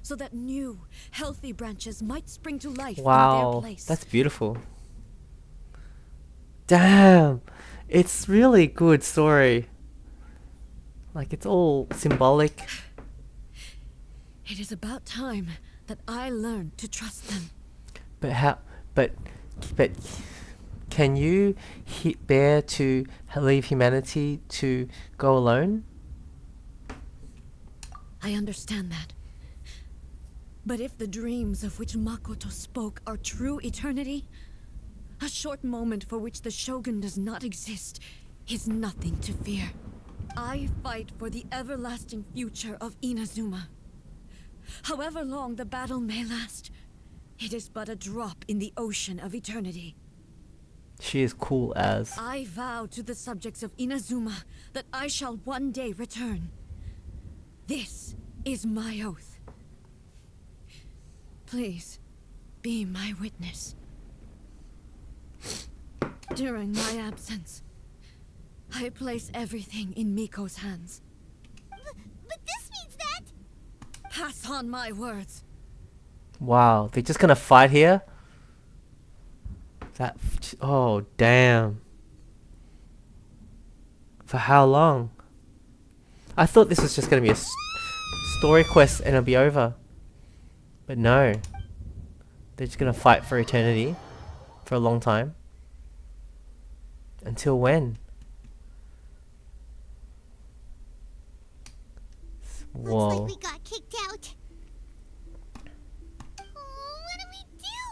so that new, healthy branches might spring to life in their Wow, place. that's beautiful. Damn, it's really good story. Like, it's all symbolic. It is about time that I learned to trust them. But how? But can you bear to leave humanity to go alone? I understand that. But if the dreams of which Makoto spoke are true eternity, a short moment for which the Shogun does not exist is nothing to fear. I fight for the everlasting future of Inazuma. However long the battle may last, it is but a drop in the ocean of eternity. She is cool as. I vow to the subjects of Inazuma that I shall one day return. This is my oath. Please, be my witness. During my absence, I place everything in Miko's hands. But this means that... Pass on my words. Wow, they're just gonna fight here? That. Oh, damn. For how long? I thought this was just gonna be a story quest and it'll be over. But no. They're just gonna fight for eternity. For a long time. Until when? Looks Whoa. like we got kicked out. Oh, what do we do?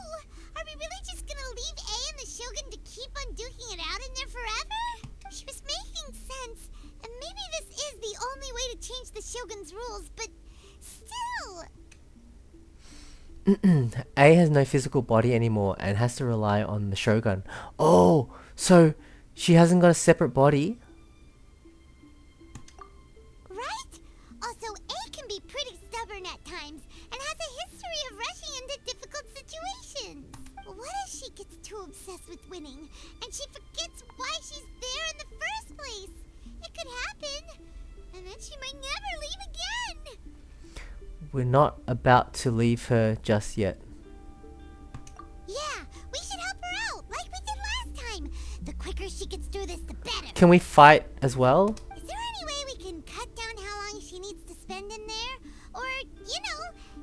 Are we really just gonna leave A and the Shogun to keep on duking it out in there forever? She was making sense, and maybe this is the only way to change the Shogun's rules, but still. A has no physical body anymore and has to rely on the Shogun. Oh, so she hasn't got a separate body? Right? Also, A can be pretty stubborn at times and has a history of rushing into difficult situations. What if she gets too obsessed with winning and she forgets why she's there in the first place? It could happen, and then she might never leave again. We're not about to leave her just yet. Yeah, we should help her out, like we did last time. The quicker she gets through this, the better. Can we fight as well? Is there any way we can cut down how long she needs to spend in there? Or,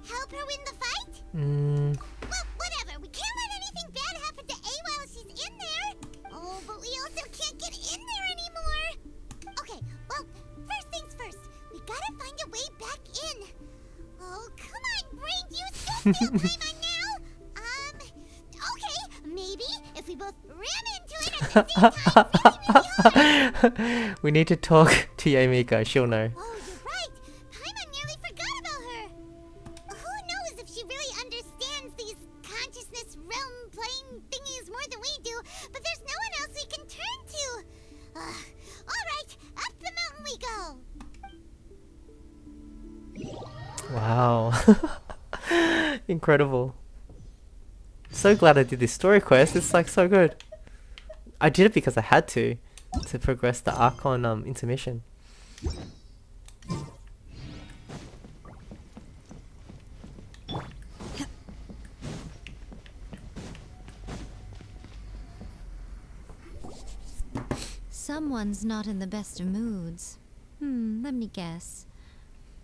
help her win the fight? Well, whatever. We can't let anything bad happen to A while she's in there. Oh, but we also can't get in there anymore. Okay, well, first things first. We gotta find a way back in. Oh, come on, brain juice. Don't feel Paimon now. Okay, maybe if we both ram into it at the same time really hard. We need to talk to Yamika, she'll know. Oh, you're right. Paimon nearly forgot about her. Who knows if she really understands these consciousness realm plane thingies more than we do, but there's no one else we can turn to. Alright, up the mountain we go. Wow. Incredible. So glad I did this story quest. It's like so good. I did it because I had to progress the Archon intermission. Someone's not in the best of moods. Let me guess.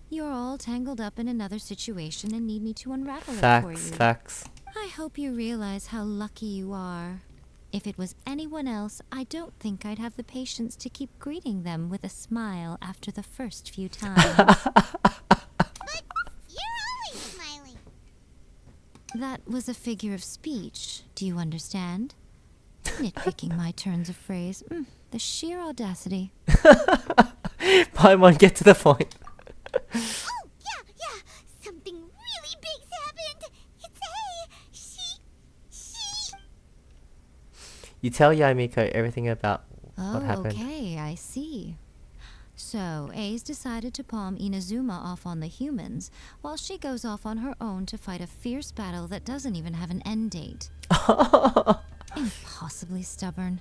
You're all tangled up in another situation and need me to unravel it for you. Facts. I hope you realize how lucky you are. If it was anyone else, I don't think I'd have the patience to keep greeting them with a smile after the first few times. But you're always smiling. That was a figure of speech. Do you understand? Nitpicking my turns of phrase. The sheer audacity. Paimon, get to the point. Oh, yeah. Something really big's happened. It's A. She... You tell Yamiko everything about what happened. Okay, I see. So, A's decided to palm Inazuma off on the humans, while she goes off on her own to fight a fierce battle that doesn't even have an end date. Impossibly stubborn.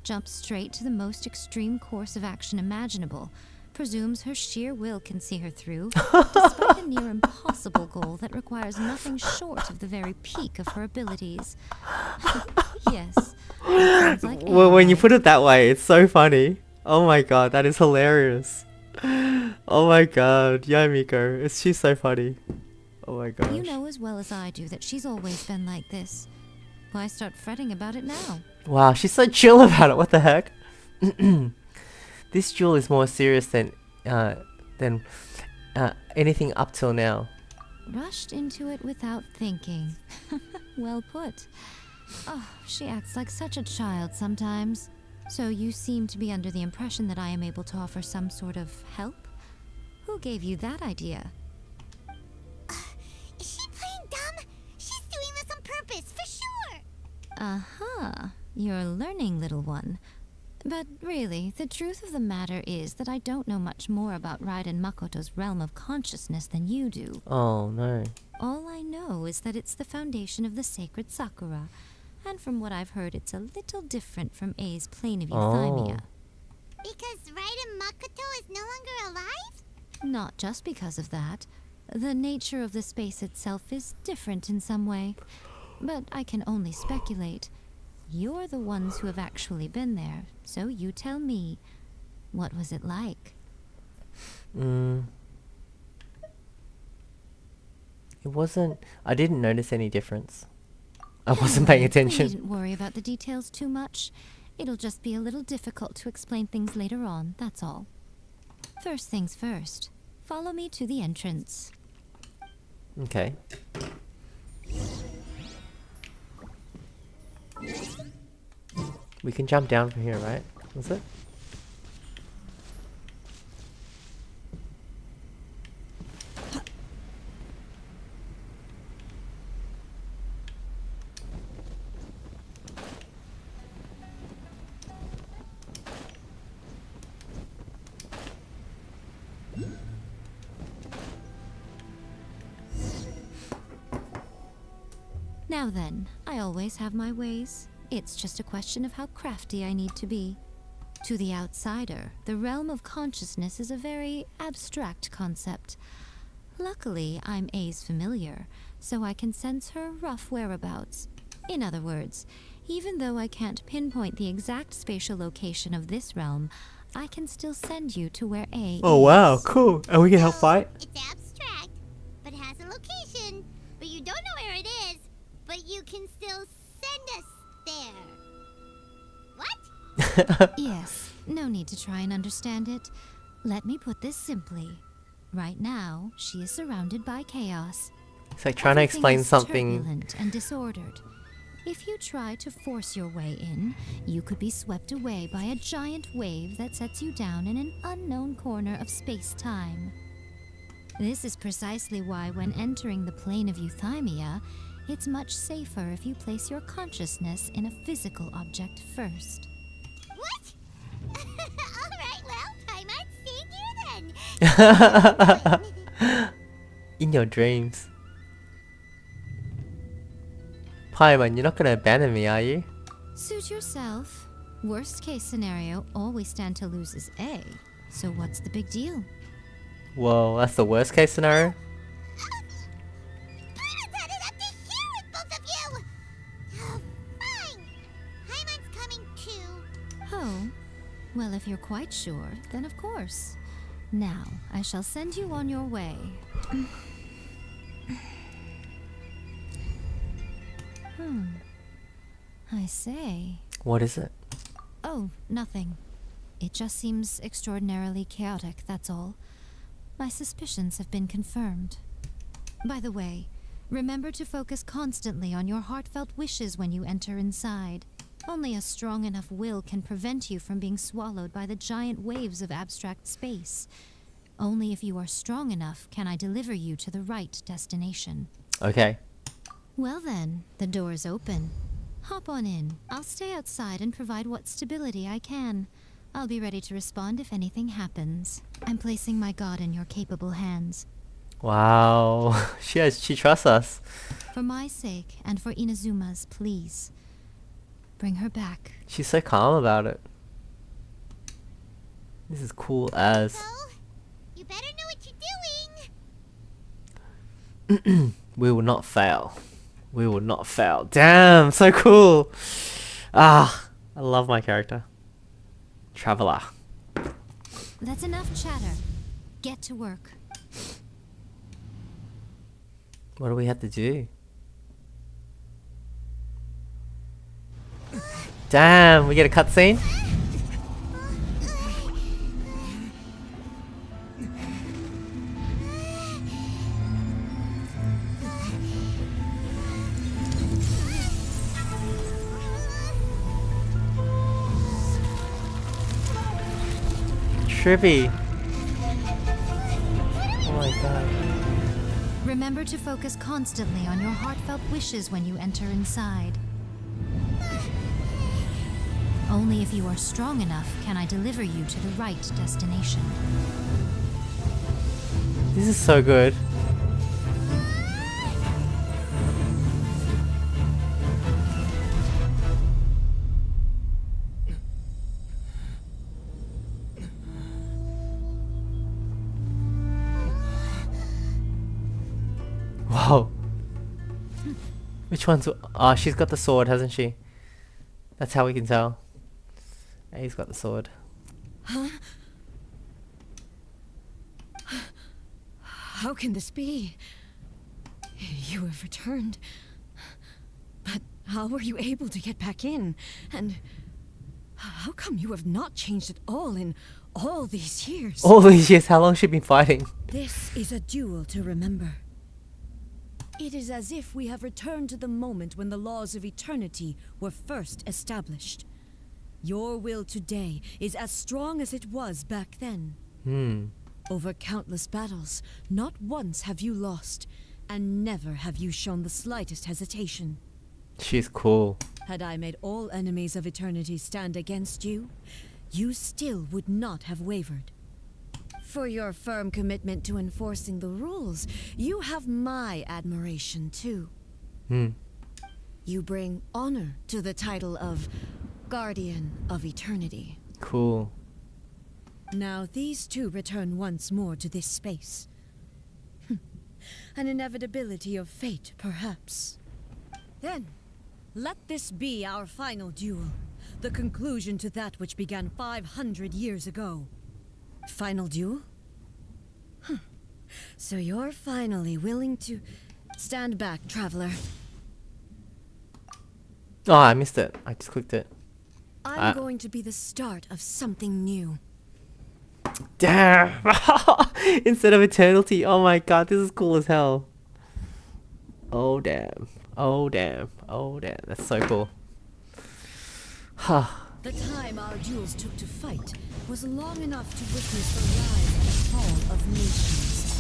Jumps straight to the most extreme course of action imaginable. Presumes her sheer will can see her through, despite a near impossible goal that requires nothing short of the very peak of her abilities. Yes. Sounds like Well, when you AI. put it that way, it's so funny. Oh my god, that is hilarious. Oh my god, Yamiko, she's so funny. Oh my gosh. You know as well as I do that she's always been like this. Why start fretting about it now? Wow, she's so chill about it. What the heck? This duel is more serious than anything up till now. Rushed into it without thinking. Well put. Oh, she acts like such a child sometimes. So you seem to be under the impression that I am able to offer some sort of help? Who gave you that idea? Is she playing dumb? She's doing this on purpose, for sure. Uh-huh. You're learning, little one. But really, the truth of the matter is that I don't know much more about Raiden Makoto's realm of consciousness than you do. Oh no. All I know is that it's the foundation of the sacred Sakura, and from what I've heard, it's a little different from A's plane of euthymia. Because Raiden Makoto is no longer alive? Not just because of that. The nature of the space itself is different in some way. But I can only speculate. You're the ones who have actually been there, so you tell me, what was it like? It wasn't... I didn't notice any difference. I wasn't paying You attention. needn't worry about the details too much. It'll just be a little difficult to explain things later on, that's all. First things first. Follow me to the entrance. Okay. We can jump down from here, right? Is it? Now then, I always have my ways. It's just a question of how crafty I need to be. To the outsider, the realm of consciousness is a very abstract concept. Luckily, I'm A's familiar, so I can sense her rough whereabouts. In other words, even though I can't pinpoint the exact spatial location of this realm, I can still send you to where A Oh is. wow, cool. And we can help fight? It's abstract, but has a location. But you don't know where it is, but you can still send us there. What? Yes, no need to try and understand it. Let me put this simply. Right now, she is surrounded by chaos. It's like trying to Everything explain is something. turbulent and disordered. If you try to force your way in, you could be swept away by a giant wave that sets you down in an unknown corner of space-time. This is precisely why when entering the plane of euthymia, it's much safer if you place your consciousness in a physical object first. What? Alright, well, I might stay here then. In your dreams. Paimon, you're not gonna abandon me, are you? Suit yourself. Worst case scenario, all we stand to lose is A. So what's the big deal? Whoa, that's the worst case scenario? Paimon's headed up to here with both of you! Oh, fine! Paimon's coming too. Oh, well, if you're quite sure, then of course. Now, I shall send you on your way. I say. What is it? Oh, nothing. It just seems extraordinarily chaotic, that's all. My suspicions have been confirmed. By the way, remember to focus constantly on your heartfelt wishes when you enter inside. Only a strong enough will can prevent you from being swallowed by the giant waves of abstract space. Only if you are strong enough can I deliver you to the right destination. Okay. Well then, the door's open. Hop on in. I'll stay outside and provide what stability I can. I'll be ready to respond if anything happens. I'm placing my god in your capable hands. Wow. She trusts us. For my sake, and for Inazuma's, please. Bring her back. She's so calm about it. This is cool as. So, you better know what you're doing. We will not fail. We will not fail. Damn, so cool. Ah, I love my character. Traveler. That's enough chatter. Get to work. What do we have to do? Damn, we get a cutscene? Trippy. Oh my god. Remember to focus constantly on your heartfelt wishes when you enter inside. Only if you are strong enough can I deliver you to the right destination. This is so good. Whoa. Which one's... Oh, she's got the sword, hasn't she? That's how we can tell. A's got the sword. Huh? How can this be? You have returned. But how were you able to get back in? And How come you have not changed at all in all these years? All these years, how long has she been fighting? This is a duel to remember. It is as if we have returned to the moment when the laws of eternity were first established. Your will today is as strong as it was back then. Over countless battles, not once have you lost, and never have you shown the slightest hesitation. She's cool. Had I made all enemies of eternity stand against you, you still would not have wavered. For your firm commitment to enforcing the rules, you have my admiration too. You bring honor to the title of Guardian of Eternity. Cool. Now these two return once more to this space. An inevitability of fate, perhaps. Then, let this be our final duel. The conclusion to that which began 500 years ago. Final duel? So you're finally willing to stand back, traveler. Oh, I missed it. I just clicked it. I'm going to be the start of something new. Damn! Instead of eternity. Oh my god, this is cool as hell. Oh damn. Oh damn. Oh damn. That's so cool. The time our duels took to fight was long enough to witness the rise and fall of nations.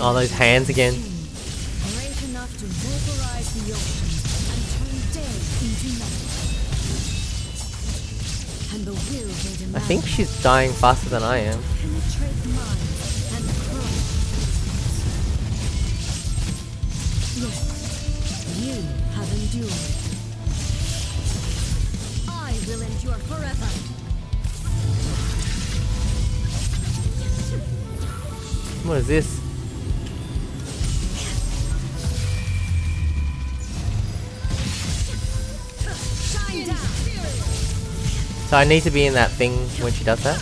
Oh, those hands again. Great enough to vaporize the oceans and turn day into night. And the will they demand. I think she's dying faster than I am. Penetrate minds and crush. Look, you have endured. I will endure forever. What is this? Shine down. So I need to be in that thing when she does that?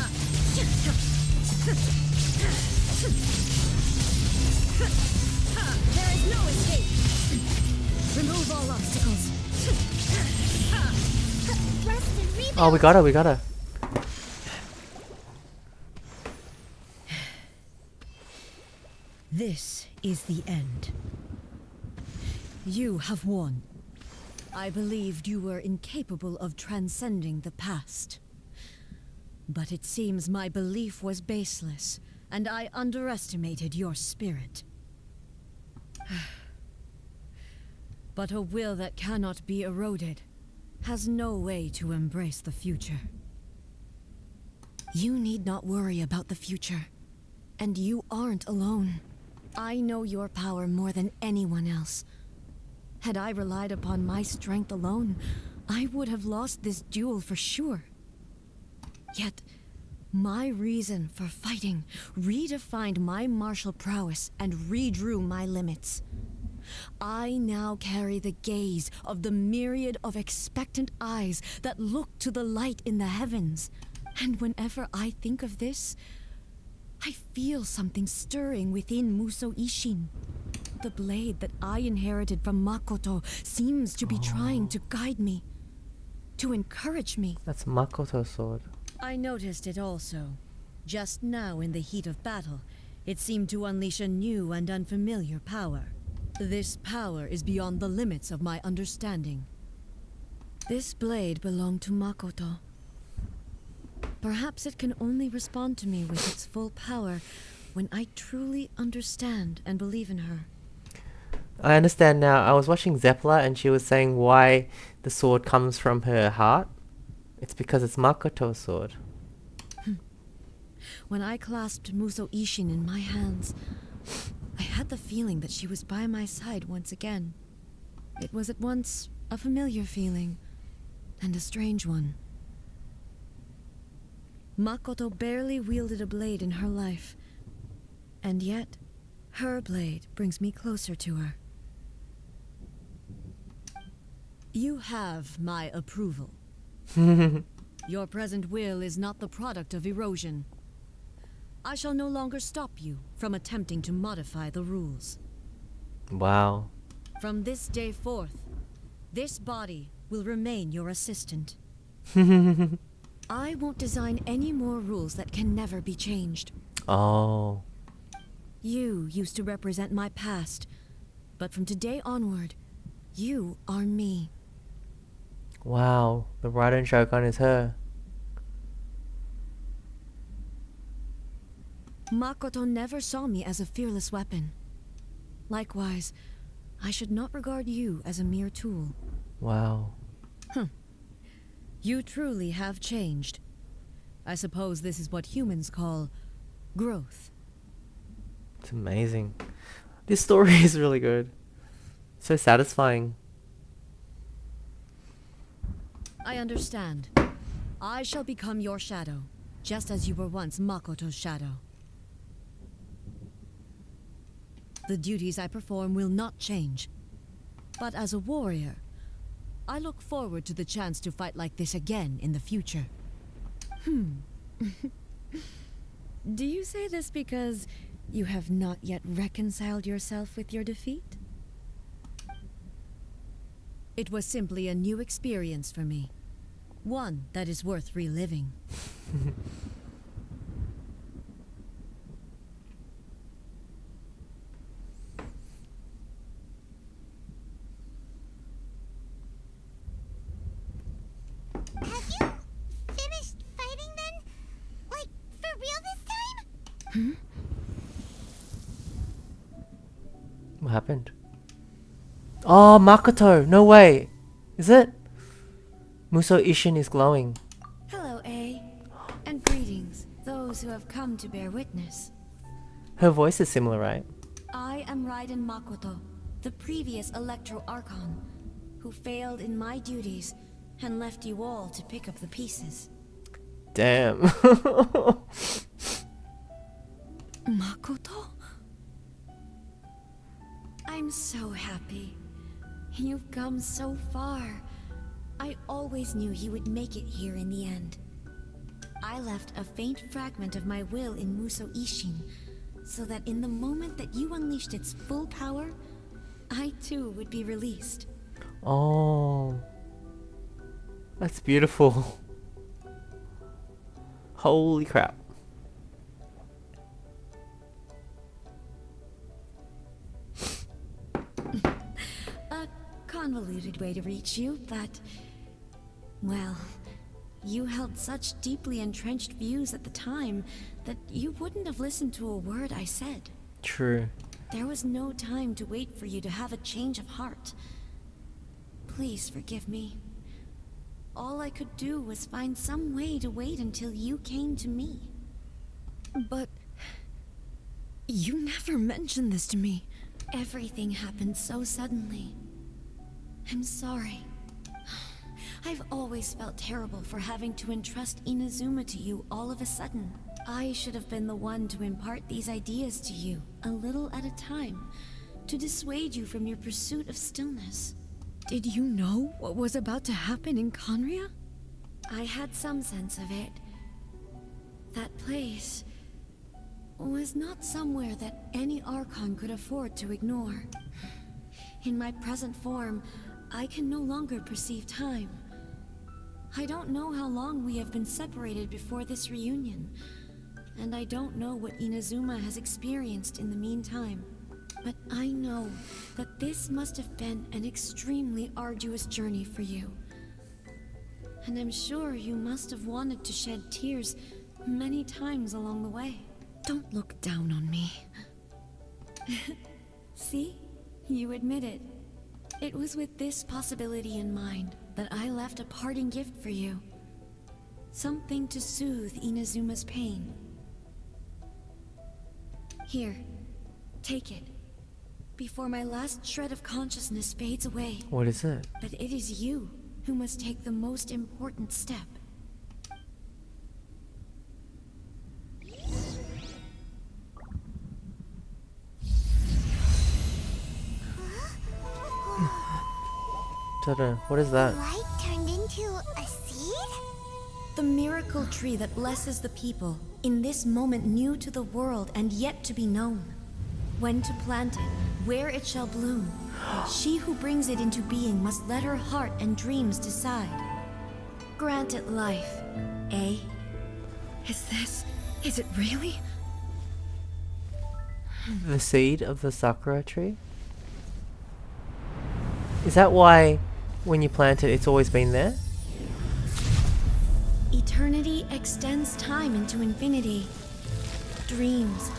There is no escape. Remove all obstacles. Rest and rebound. Oh, we got her, we got her. This is the end. You have won. I believed you were incapable of transcending the past. But it seems my belief was baseless, and I underestimated your spirit. But a will that cannot be eroded has no way to embrace the future. You need not worry about the future, and you aren't alone. I know your power more than anyone else. Had I relied upon my strength alone, I would have lost this duel for sure. Yet, my reason for fighting redefined my martial prowess and redrew my limits. I now carry the gaze of the myriad of expectant eyes that look to the light in the heavens. And whenever I think of this, I feel something stirring within Muso Ishin. The blade that I inherited from Makoto seems to be trying to guide me, to encourage me. That's Makoto's sword. I noticed it also. Just now in the heat of battle, it seemed to unleash a new and unfamiliar power. This power is beyond the limits of my understanding. This blade belonged to Makoto. Perhaps it can only respond to me with its full power when I truly understand and believe in her. I understand now. I was watching Zeppela and she was saying why the sword comes from her heart. It's because it's Makoto's sword. When I clasped Muso Ishin in my hands, I had the feeling that she was by my side once again. It was at once a familiar feeling and a strange one. Makoto barely wielded a blade in her life, and yet her blade brings me closer to her. You have my approval. Your present will is not the product of erosion. I shall no longer stop you from attempting to modify the rules. Wow. From this day forth, this body will remain your assistant. I won't design any more rules that can never be changed. Oh. You used to represent my past, but from today onward, you are me. Wow, the Raiden Shogun is her. Makoto never saw me as a fearless weapon. Likewise, I should not regard you as a mere tool. Wow. You truly have changed. I suppose this is what humans call growth. It's amazing. This story is really good. So satisfying. I understand. I shall become your shadow, just as you were once Makoto's shadow. The duties I perform will not change. But as a warrior, I look forward to the chance to fight like this again in the future. Do you say this because you have not yet reconciled yourself with your defeat? It was simply a new experience for me. One that is worth reliving. Have you finished fighting then? Like, for real this time? What happened? Oh, Makoto! No way! Is it? Muso Ishin is glowing. Hello, A. And greetings, those who have come to bear witness. Her voice is similar, right? I am Raiden Makoto, the previous Electro Archon, who failed in my duties and left you all to pick up the pieces. Damn. Makoto? I'm so happy. You've come so far. I always knew you would make it here in the end. I left a faint fragment of my will in Muso Ishin, so that in the moment that you unleashed its full power, I too would be released. Oh. That's beautiful. Holy crap. A convoluted way to reach you, but... well, you held such deeply entrenched views at the time that you wouldn't have listened to a word I said. True. There was no time to wait for you to have a change of heart. Please forgive me. All I could do was find some way to wait until you came to me. But... you never mentioned this to me. Everything happened so suddenly. I'm sorry. I've always felt terrible for having to entrust Inazuma to you all of a sudden. I should have been the one to impart these ideas to you, a little at a time, to dissuade you from your pursuit of stillness. Did you know what was about to happen in Conria? I had some sense of it. That place was not somewhere that any Archon could afford to ignore. In my present form, I can no longer perceive time. I don't know how long we have been separated before this reunion, and I don't know what Inazuma has experienced in the meantime. But I know that this must have been an extremely arduous journey for you. And I'm sure you must have wanted to shed tears many times along the way. Don't look down on me. See? You admit it. It was with this possibility in mind that I left a parting gift for you. Something to soothe Inazuma's pain. Here, take it. Before my last shred of consciousness fades away. What is it? But it is you who must take the most important step. What is that? Light turned into a seed? The miracle tree that blesses the people, in this moment new to the world and yet to be known. When to plant it, where it shall bloom. She who brings it into being must let her heart and dreams decide. Grant it life, eh? Is it really? The seed of the sakura tree? Is that why when you plant it, it's always been there? Eternity extends time into infinity. Dreams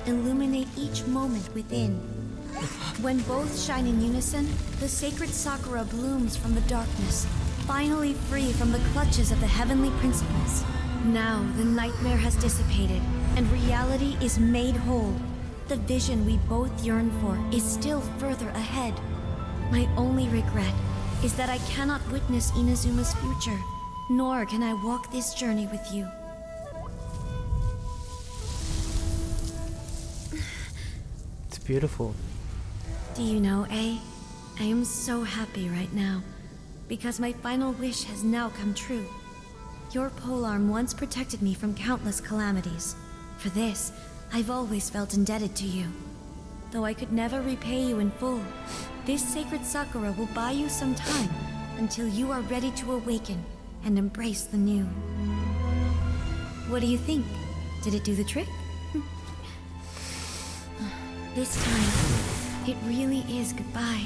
illuminate each moment within. When both shine in unison, the sacred sakura blooms from the darkness, finally free from the clutches of the heavenly principles. Now the nightmare has dissipated, and reality is made whole. The vision we both yearn for is still further ahead. My only regret is that I cannot witness Inazuma's future, nor can I walk this journey with you. It's beautiful. Do you know, I am so happy right now, because my final wish has now come true. Your polearm once protected me from countless calamities. For this, I've always felt indebted to you. Though I could never repay you in full, this sacred sakura will buy you some time until you are ready to awaken and embrace the new. What do you think? Did it do the trick? This time, it really is goodbye,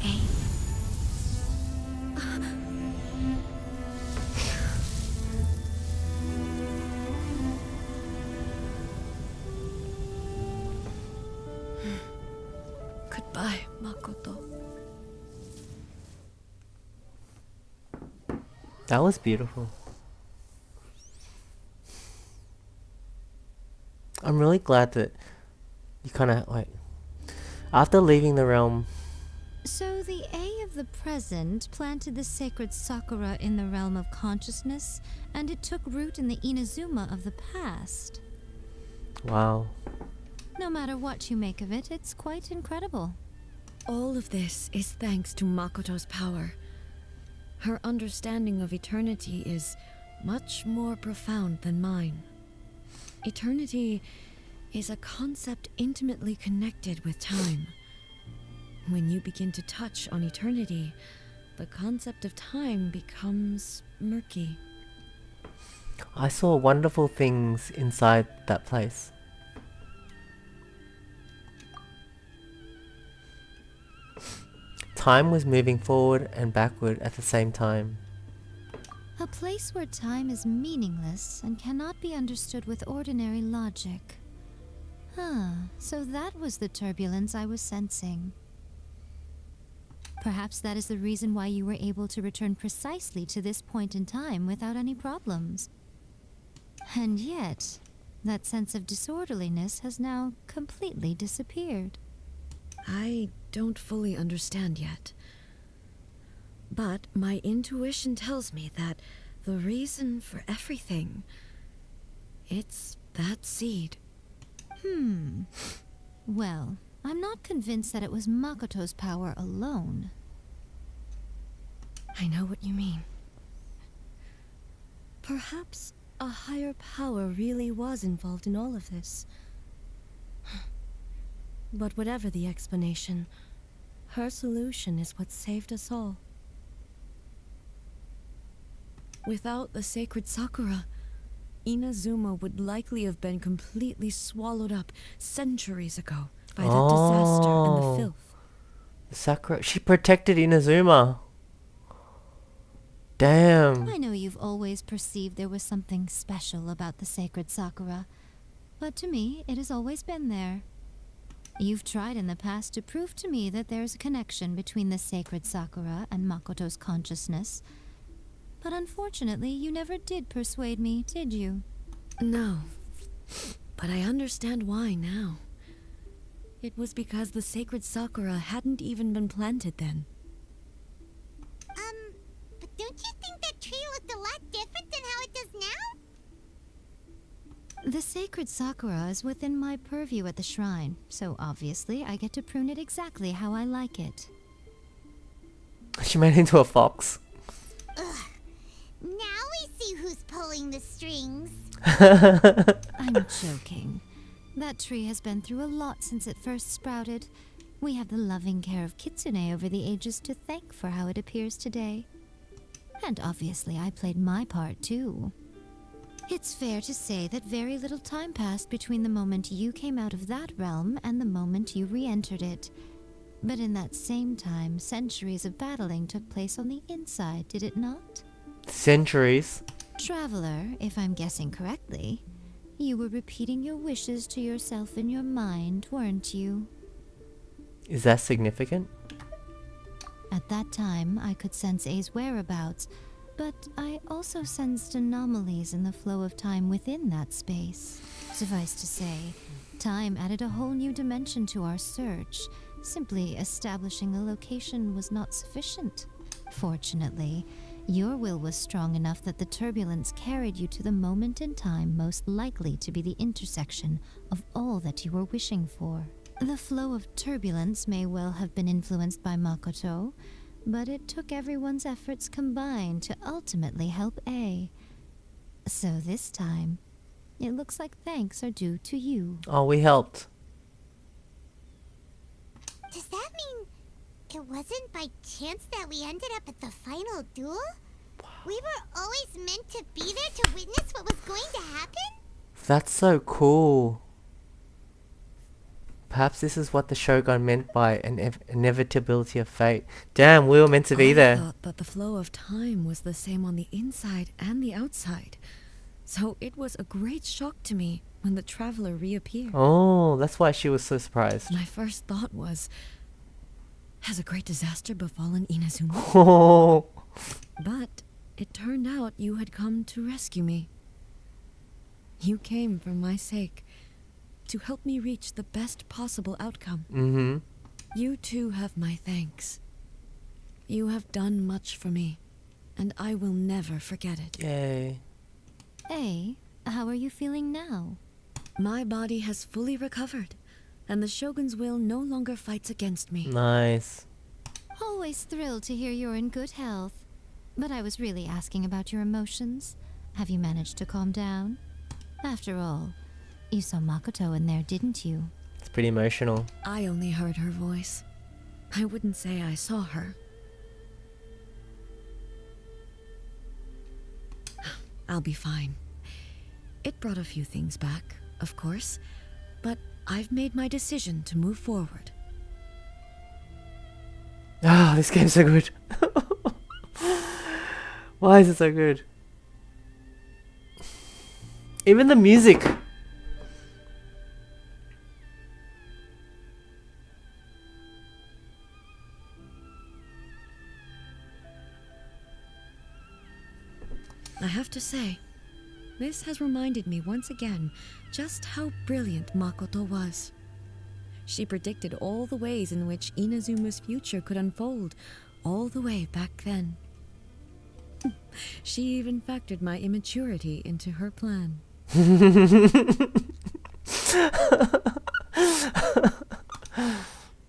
eh? Goodbye, Makoto. That was beautiful. I'm really glad that you kind of like, after leaving the realm. So the A of the present planted the sacred sakura in the realm of consciousness, and it took root in the Inazuma of the past. Wow. No matter what you make of it, it's quite incredible. All of this is thanks to Makoto's power. Her understanding of eternity is much more profound than mine. Eternity is a concept intimately connected with time. When you begin to touch on eternity, the concept of time becomes murky. I saw wonderful things inside that place. Time was moving forward and backward at the same time. A place where time is meaningless and cannot be understood with ordinary logic. So that was the turbulence I was sensing. Perhaps that is the reason why you were able to return precisely to this point in time without any problems. And yet, that sense of disorderliness has now completely disappeared. I don't fully understand yet. But my intuition tells me that the reason for everything, it's that seed. Well, I'm not convinced that it was Makoto's power alone. I know what you mean. Perhaps a higher power really was involved in all of this. But whatever the explanation, her solution is what saved us all. Without the sacred sakura, Inazuma would likely have been completely swallowed up centuries ago by that disaster and the filth. The Sakura, she protected Inazuma. Damn. I know you've always perceived there was something special about the sacred sakura, but to me, it has always been there. You've tried in the past to prove to me that there's a connection between the sacred sakura and Makoto's consciousness, but unfortunately, you never did persuade me, did you? No, but I understand why now. It was because the sacred sakura hadn't even been planted then. But don't you think that tree looked a lot different than how it does now? The sacred sakura is within my purview at the shrine, so obviously I get to prune it exactly how I like it. She made into a fox. Ugh. Now we see who's pulling the strings. I'm joking. That tree has been through a lot since it first sprouted. We have the loving care of Kitsune over the ages to thank for how it appears today. And obviously I played my part too. It's fair to say that very little time passed between the moment you came out of that realm and the moment you re-entered it. But in that same time, centuries of battling took place on the inside, did it not? Centuries? Traveler, if I'm guessing correctly, you were repeating your wishes to yourself in your mind, weren't you? Is that significant? At that time, I could sense A's whereabouts, but I also sensed anomalies in the flow of time within that space. Suffice to say, time added a whole new dimension to our search. Simply establishing a location was not sufficient. Fortunately, your will was strong enough that the turbulence carried you to the moment in time most likely to be the intersection of all that you were wishing for. The flow of turbulence may well have been influenced by Makoto, but it took everyone's efforts combined to ultimately help A. So this time, it looks like thanks are due to you. Oh, we helped. Does that mean it wasn't by chance that we ended up at the final duel? We were always meant to be there to witness what was going to happen? That's so cool. Perhaps this is what the Shogun meant by an inevitability of fate. Damn, we were meant to be there. I thought that the flow of time was the same on the inside and the outside. So it was a great shock to me when the traveler reappeared. Oh, that's why she was so surprised. My first thought was, has a great disaster befallen Inazuma? Oh. But it turned out you had come to rescue me. You came for my sake, to help me reach the best possible outcome. Mm-hmm. You too have my thanks. You have done much for me, and I will never forget it. Yay. Hey, how are you feeling now? My body has fully recovered, and the Shogun's will no longer fights against me. Nice. Always thrilled to hear you're in good health. But I was really asking about your emotions. Have you managed to calm down? After all, you saw Makoto in there, didn't you? It's pretty emotional. I only heard her voice. I wouldn't say I saw her. I'll be fine. It brought a few things back, of course, but I've made my decision to move forward. Ah, this game's so good. Why is it so good? Even the music. I have to say, this has reminded me once again just how brilliant Makoto was. She predicted all the ways in which Inazuma's future could unfold, all the way back then. She even factored my immaturity into her plan.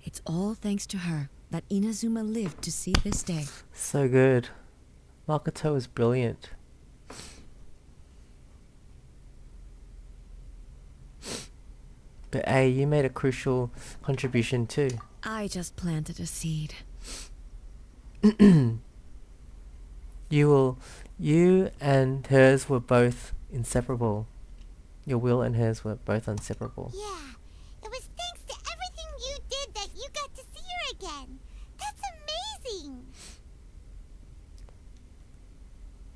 It's all thanks to her that Inazuma lived to see this day. So good. Makoto is brilliant. But hey, you made a crucial contribution too. I just planted a seed. You and hers were both inseparable. Your will and hers were both inseparable. Yeah, it was thanks to everything you did that you got to see her again. That's amazing!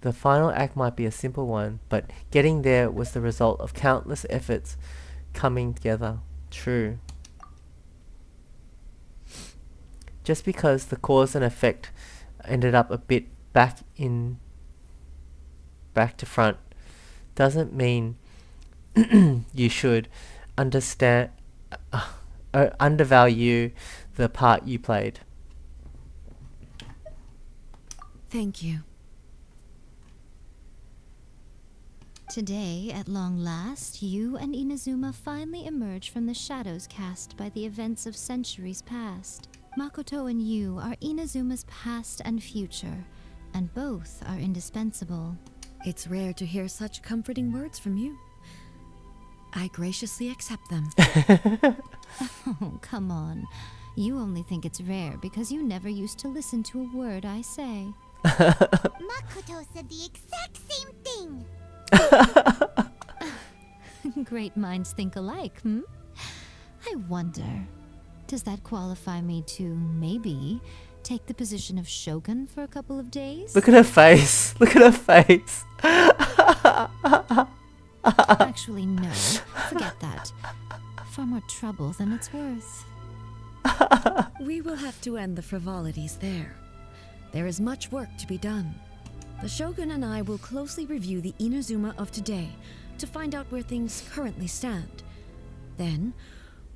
The final act might be a simple one, but getting there was the result of countless efforts coming together. True. Just because the cause and effect ended up a bit back to front doesn't mean you should undervalue the part you played. Thank you. Today, at long last, you and Inazuma finally emerge from the shadows cast by the events of centuries past. Makoto and you are Inazuma's past and future, and both are indispensable. It's rare to hear such comforting words from you. I graciously accept them. Oh, come on. You only think it's rare because you never used to listen to a word I say. Makoto said the exact same thing. Great minds think alike, hmm? I wonder, does that qualify me to, maybe, take the position of Shogun for a couple of days? Look at her face. Look at her face. Actually, no. Forget that. Far more trouble than it's worth. We will have to end the frivolities there. There is much work to be done. The Shogun and I will closely review the Inazuma of today to find out where things currently stand. Then,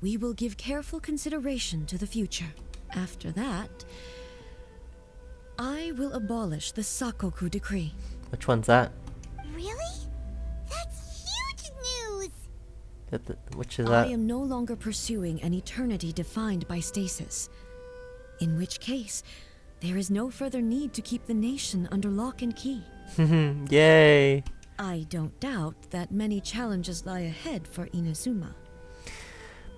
we will give careful consideration to the future. After that, I will abolish the Sakoku decree. Which one's that? Really? That's huge news! Which is I that? am no longer pursuing an eternity defined by stasis. In which case, there is no further need to keep the nation under lock and key. Yay! I don't doubt that many challenges lie ahead for Inazuma.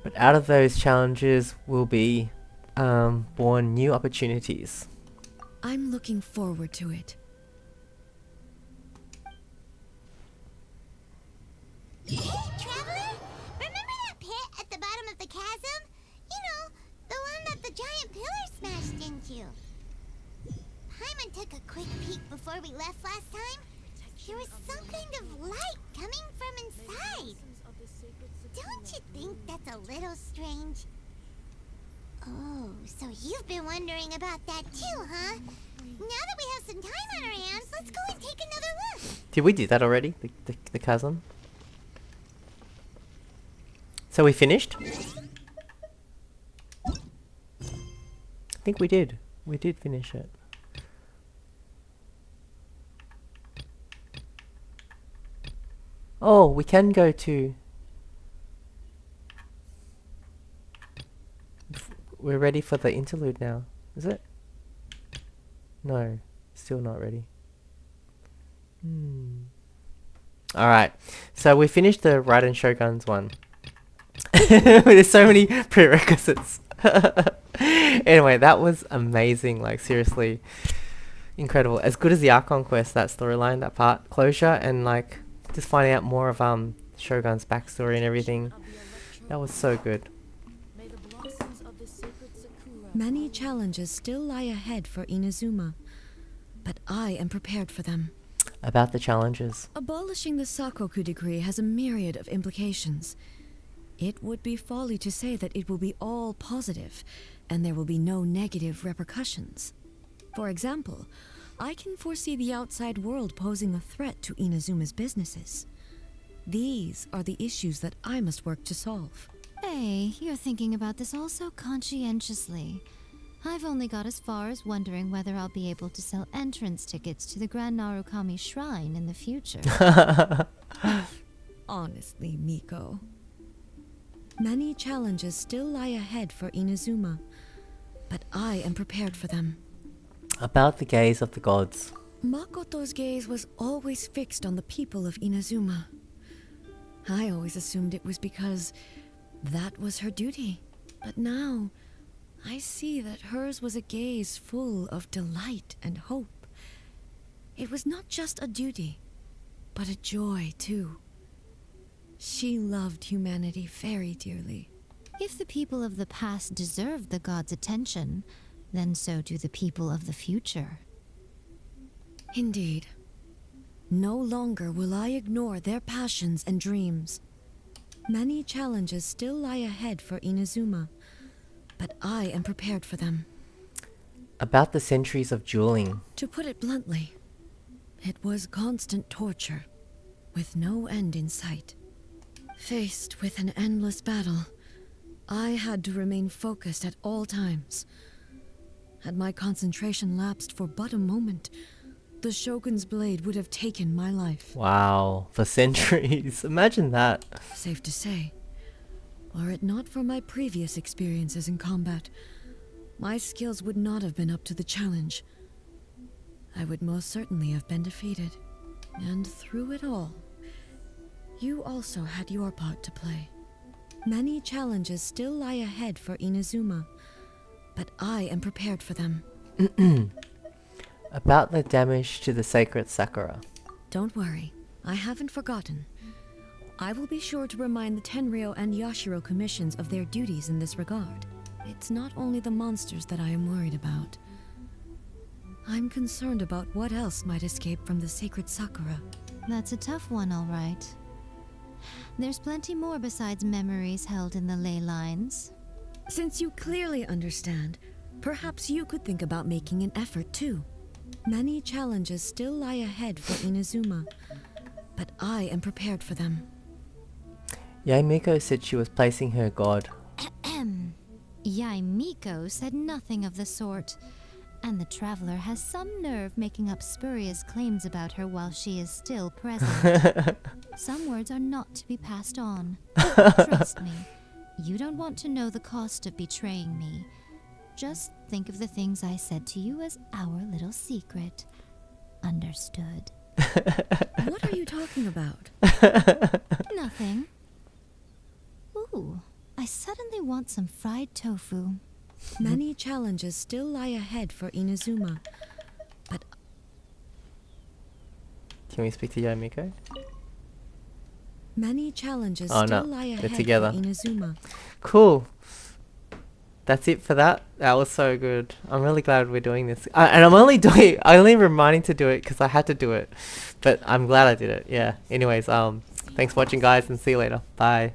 But out of those challenges will be born new opportunities. I'm looking forward to it. Hey, Traveler! Remember that pit at the bottom of the chasm? You know, the one that the giant pillar smashed into. Paimon took a quick peek before we left last time. There was some kind of light coming from inside. Don't you think that's a little strange? Oh, so you've been wondering about that too, huh? Now that we have some time on our hands, let's go and take another look. Did we do that already? The chasm? So we finished? I think we did. We did finish it. Oh, we can go to... We're ready for the interlude now, is it? No, still not ready. Alright, so we finished the Raiden Shogun's one. There's so many prerequisites. Anyway, that was amazing, like seriously incredible. As good as the Archon quest, that storyline, that part, closure, and like just finding out more of Shogun's backstory and everything. That was so good. Many challenges still lie ahead for Inazuma, but I am prepared for them. About the challenges. Abolishing the Sakoku decree has a myriad of implications. It would be folly to say that it will be all positive, and there will be no negative repercussions. For example, I can foresee the outside world posing a threat to Inazuma's businesses. These are the issues that I must work to solve. Hey, you're thinking about this all so conscientiously. I've only got as far as wondering whether I'll be able to sell entrance tickets to the Grand Narukami Shrine in the future. Honestly, Miko. Many challenges still lie ahead for Inazuma, but I am prepared for them. About the gaze of the gods. Makoto's gaze was always fixed on the people of Inazuma. I always assumed it was because that was her duty. But now, I see that hers was a gaze full of delight and hope. It was not just a duty, but a joy too. She loved humanity very dearly. If the people of the past deserve the gods' attention, then so do the people of the future. Indeed. No longer will I ignore their passions and dreams. Many challenges still lie ahead for Inazuma, but I am prepared for them. About the centuries of dueling. To put it bluntly, it was constant torture, with no end in sight. Faced with an endless battle, I had to remain focused at all times. Had my concentration lapsed for but a moment, the Shogun's blade would have taken my life. Wow, for centuries. Imagine that. Safe to say, were it not for my previous experiences in combat, my skills would not have been up to the challenge. I would most certainly have been defeated. And through it all, you also had your part to play. Many challenges still lie ahead for Inazuma, but I am prepared for them. About the damage to the sacred Sakura. Don't worry, I haven't forgotten. I will be sure to remind the Tenryo and Yashiro commissions of their duties in this regard. It's not only the monsters that I am worried about. I'm concerned about what else might escape from the sacred Sakura. That's a tough one, all right. There's plenty more besides memories held in the ley lines. Since you clearly understand, perhaps you could think about making an effort too. Many challenges still lie ahead for Inazuma, but I am prepared for them. Yaimiko said she was placing her god. Yaimiko said nothing of the sort, and the traveler has some nerve making up spurious claims about her while she is still present. Some words are not to be passed on. Trust me, you don't want to know the cost of betraying me. Just think of the things I said to you as our little secret. Understood. What are you talking about? Nothing. Ooh, I suddenly want some fried tofu. Many challenges still lie ahead for Inazuma, but... Can we speak to Yaimiko? Many challenges Oh still no, lie they're ahead together. for Inazuma. Cool. That's it for that. That was so good. I'm really glad we're doing this. And I'm only reminding to do it because I had to do it. But I'm glad I did it. Yeah. Anyways, thanks for watching, guys, and see you later. Bye.